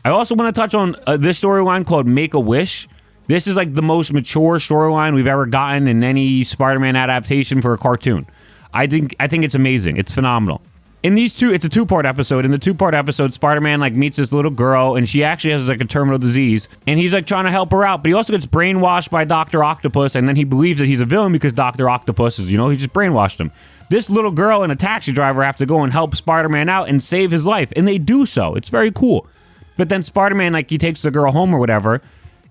I also want to touch on this storyline called Make-A-Wish. This is like the most mature storyline we've ever gotten in any Spider-Man adaptation for a cartoon. I think it's amazing. It's phenomenal. In these two, it's a two-part episode. In the two-part episode, Spider-Man meets this little girl, and she actually has a terminal disease, and he's trying to help her out, but he also gets brainwashed by Dr. Octopus, and then he believes that he's a villain because Dr. Octopus is, he just brainwashed him. This little girl and a taxi driver have to go and help Spider-Man out and save his life, and they do so. It's very cool. But then Spider-Man, he takes the girl home or whatever,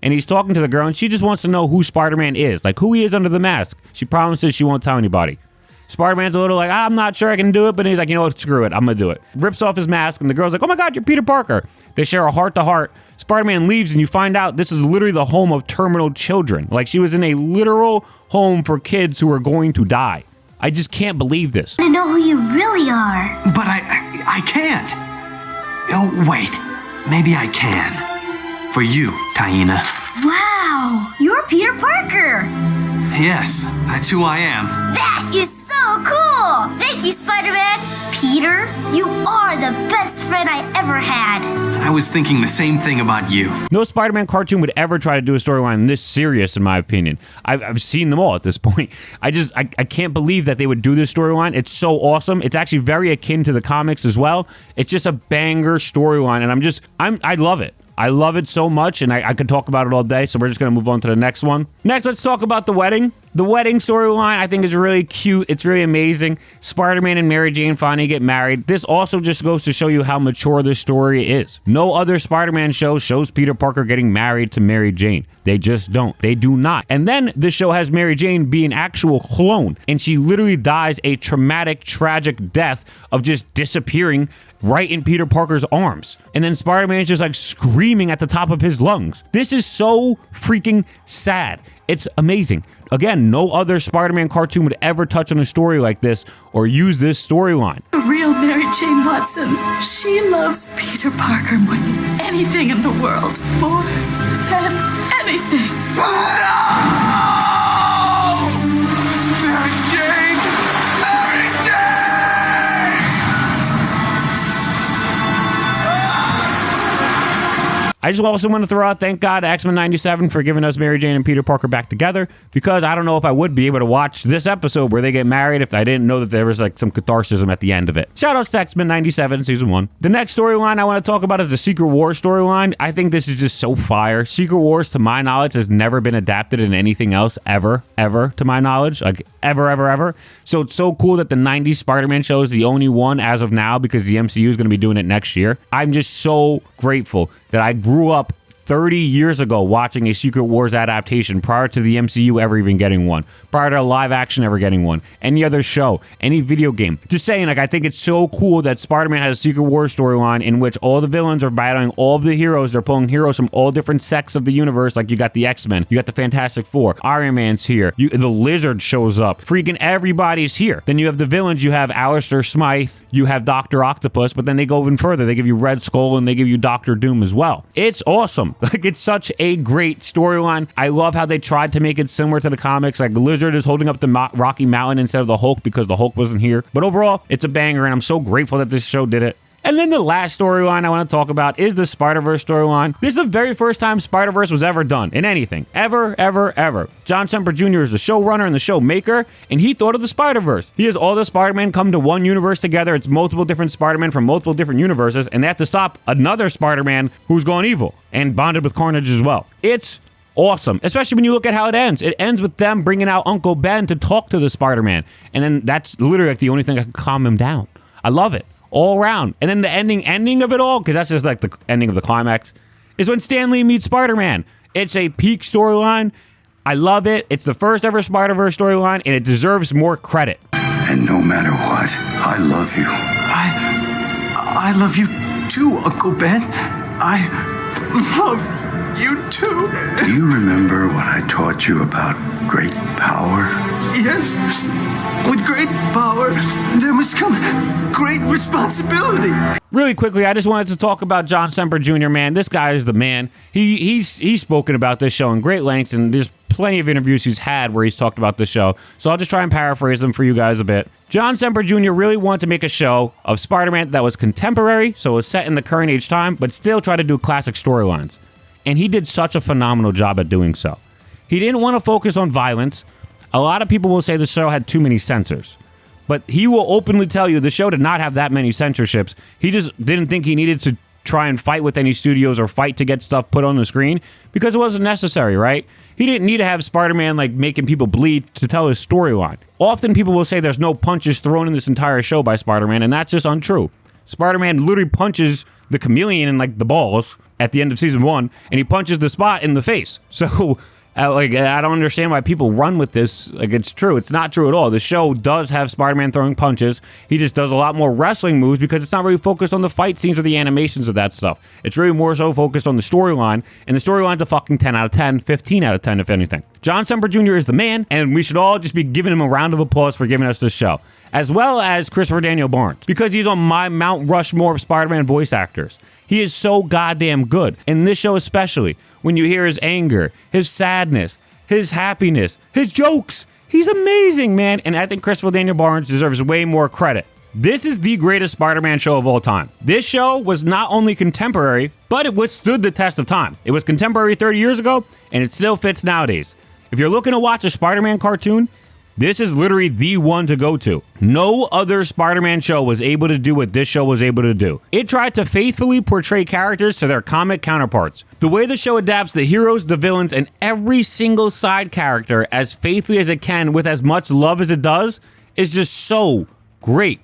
and he's talking to the girl, and she just wants to know who Spider-Man is, who he is under the mask. She promises she won't tell anybody. Spider-Man's a little I'm not sure I can do it, but he's like, you know what, screw it, I'm gonna do it. Rips off his mask, and the girl's like, oh my God, you're Peter Parker. They share a heart-to-heart. Spider-Man leaves, and you find out this is literally the home of terminal children. She was in a literal home for kids who were going to die. I just can't believe this. I know who you really are. But I can't. Oh, wait. Maybe I can. For you, Taina. Wow, you're Peter Parker. Yes, that's who I am. That is so cool. Thank you, Spider-Man. Peter, you are the best friend I ever had. I was thinking the same thing about you. No Spider-Man cartoon would ever try to do a storyline this serious, in my opinion. I've seen them all at this point. I can't believe that they would do this storyline. It's so awesome. It's actually very akin to the comics as well. It's just a banger storyline, and I love it. I love it so much, and I could talk about it all day, so we're just going to move on to the next one. Next, let's talk about the wedding. The wedding storyline, I think, is really cute. It's really amazing. Spider-Man and Mary Jane finally get married. This also just goes to show you how mature this story is. No other Spider-Man show shows Peter Parker getting married to Mary Jane. They just don't. They do not. And then the show has Mary Jane be an actual clone, and she literally dies a traumatic, tragic death of just disappearing right in Peter Parker's arms. And then Spider-Man's just like screaming at the top of his lungs. This is so freaking sad. It's amazing. Again, no other Spider-Man cartoon would ever touch on a story like this or use this storyline. The real Mary Jane Watson. She loves Peter Parker more than anything in the world. More than anything. No! Mary Jane! Mary Jane! I just also want to throw out, thank God, X-Men 97 for giving us Mary Jane and Peter Parker back together, because I don't know if I would be able to watch this episode where they get married if I didn't know that there was like some catharsis at the end of it. Shout outs to X-Men 97 season 1. The next storyline I want to talk about is the Secret Wars storyline. I think this is just so fire. Secret Wars, to my knowledge, has never been adapted in anything else ever, to my knowledge, like ever. So it's so cool that the 90s Spider-Man show is the only one as of now, because the MCU is going to be doing it next year. I'm just so grateful that I grew up 30 years ago watching a Secret Wars adaptation prior to the MCU ever even getting one, prior to live action ever getting one, any other show, any video game. Just saying, like, I think it's so cool that Spider-Man has a Secret Wars storyline in which all the villains are battling all of the heroes. They're pulling heroes from all different sects of the universe. Like, you got the X-Men, you got the Fantastic Four, Iron Man's here, the Lizard shows up, freaking everybody's here. Then you have the villains, you have Alistair Smythe, you have Dr. Octopus, but then they go even further. They give you Red Skull and they give you Dr. Doom as well. It's awesome. Like, it's such a great storyline. I love how they tried to make it similar to the comics. Like, the Lizard is holding up the Rocky Mountain instead of the Hulk because the Hulk wasn't here. But overall, it's a banger, and I'm so grateful that this show did it. And then the last storyline I want to talk about is the Spider-Verse storyline. This is the very first time Spider-Verse was ever done in anything. Ever. John Semper Jr. is the showrunner and the show maker, and he thought of the Spider-Verse. He has all the Spider-Man come to one universe together. It's multiple different Spider-Man from multiple different universes, and they have to stop another Spider-Man who's gone evil and bonded with Carnage as well. It's awesome, especially when you look at how it ends. It ends with them bringing out Uncle Ben to talk to the Spider-Man, and then that's literally like the only thing that can calm him down. I love it. All around. And then the ending of it all, because that's just like the ending of the climax, is when Stan Lee meets Spider-Man. It's a peak storyline. I love it. It's the first ever Spider-Verse storyline, and it deserves more credit. And no matter what, I love you. I love you too, Uncle Ben. I love you too. Do you remember what I taught you about great power? Yes. With great power, there must come great responsibility. Really quickly, I just wanted to talk about John Semper Jr., man. This guy is the man. He's spoken about this show in great lengths, and there's plenty of interviews he's had where he's talked about the show. So I'll just try and paraphrase them for you guys a bit. John Semper Jr. really wanted to make a show of Spider-Man that was contemporary, so it was set in the current age time, but still try to do classic storylines. And he did such a phenomenal job at doing so. He didn't want to focus on violence. A lot of people will say the show had too many censors, but he will openly tell you the show did not have that many censorships. He just didn't think he needed to try and fight with any studios or fight to get stuff put on the screen because it wasn't necessary, right? He didn't need to have Spider-Man like making people bleed to tell his storyline. Often people will say there's no punches thrown in this entire show by Spider-Man, and that's just untrue. Spider-Man literally punches the chameleon in like the balls at the end of season 1, and he punches the Spot in the face. So I don't understand why people run with this. Like, it's true. It's not true at all. The show does have Spider-Man throwing punches. He just does a lot more wrestling moves because it's not really focused on the fight scenes or the animations of that stuff. It's really more so focused on the storyline, and the storyline's a fucking 10 out of 10, 15 out of 10 if anything. John Semper Jr. is the man, and we should all just be giving him a round of applause for giving us this show. As well as Christopher Daniel Barnes, because he's on my Mount Rushmore of Spider-Man voice actors. He is so goddamn good. In this show especially, when you hear his anger, his sadness, his happiness, his jokes, he's amazing, man. And I think Christopher Daniel Barnes deserves way more credit. This is the greatest Spider-Man show of all time. This show was not only contemporary, but it withstood the test of time. It was contemporary 30 years ago, and it still fits nowadays. If you're looking to watch a Spider-Man cartoon, This is literally the one to go to. No other Spider-Man show was able to do what this show was able to do. It tried to faithfully portray characters to their comic counterparts. The way the show adapts the heroes, the villains, and every single side character as faithfully as it can with as much love as it does is just so great.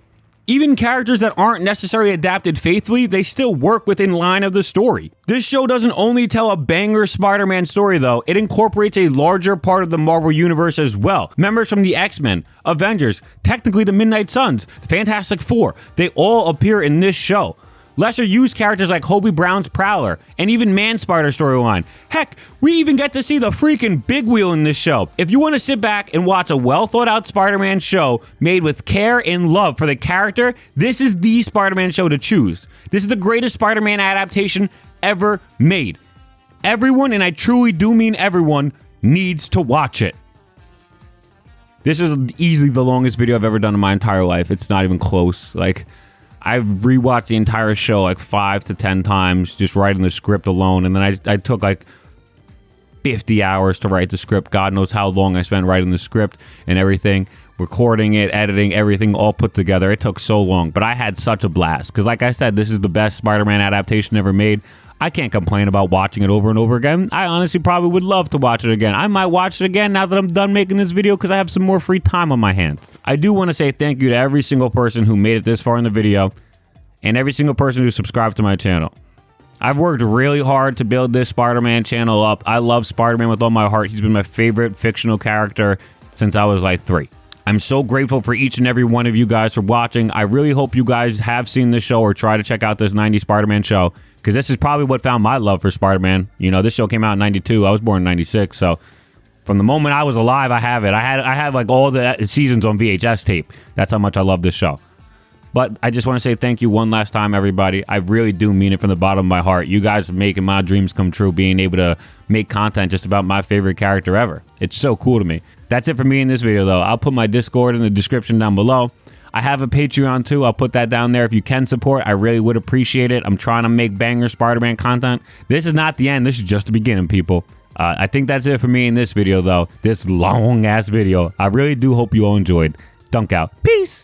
Even characters that aren't necessarily adapted faithfully, they still work within line of the story. This show doesn't only tell a banger Spider-Man story though, it incorporates a larger part of the Marvel Universe as well. Members from the X-Men, Avengers, technically the Midnight Suns, the Fantastic Four, they all appear in this show. Lesser used characters like Hobie Brown's Prowler, and even Man-Spider storyline. Heck, we even get to see the freaking Big Wheel in this show. If you want to sit back and watch a well-thought-out Spider-Man show made with care and love for the character, this is the Spider-Man show to choose. This is the greatest Spider-Man adaptation ever made. Everyone, and I truly do mean everyone, needs to watch it. This is easily the longest video I've ever done in my entire life. It's not even close. Like, I've rewatched the entire show like 5 to 10 times just writing the script alone, and then I took like 50 hours to write the script. God knows how long I spent writing the script and everything, recording it, editing, everything all put together. It took so long, but I had such a blast because, like I said, this is the best Spider-Man adaptation ever made. I can't complain about watching it over and over again. I honestly probably would love to watch it again. I might watch it again now that I'm done making this video because I have some more free time on my hands. I do want to say thank you to every single person who made it this far in the video and every single person who subscribed to my channel. I've worked really hard to build this Spider-Man channel up. I love Spider-Man with all my heart. He's been my favorite fictional character since I was like 3. I'm so grateful for each and every one of you guys for watching. I really hope you guys have seen this show or try to check out this 90s Spider-Man show, because this is probably what found my love for Spider-Man. You know, this show came out in 92. I was born in 96, so from the moment I was alive, I have it. I had like all the seasons on VHS tape. That's how much I love this show. But I just want to say thank you one last time, everybody. I really do mean it from the bottom of my heart. You guys are making my dreams come true, being able to make content just about my favorite character ever. It's so cool to me. That's it for me in this video, though. I'll put my Discord in the description down below. I have a Patreon, too. I'll put that down there. If you can support, I really would appreciate it. I'm trying to make banger Spider-Man content. This is not the end. This is just the beginning, people. I think that's it for me in this video, though. This long-ass video. I really do hope you all enjoyed. Dunk out. Peace!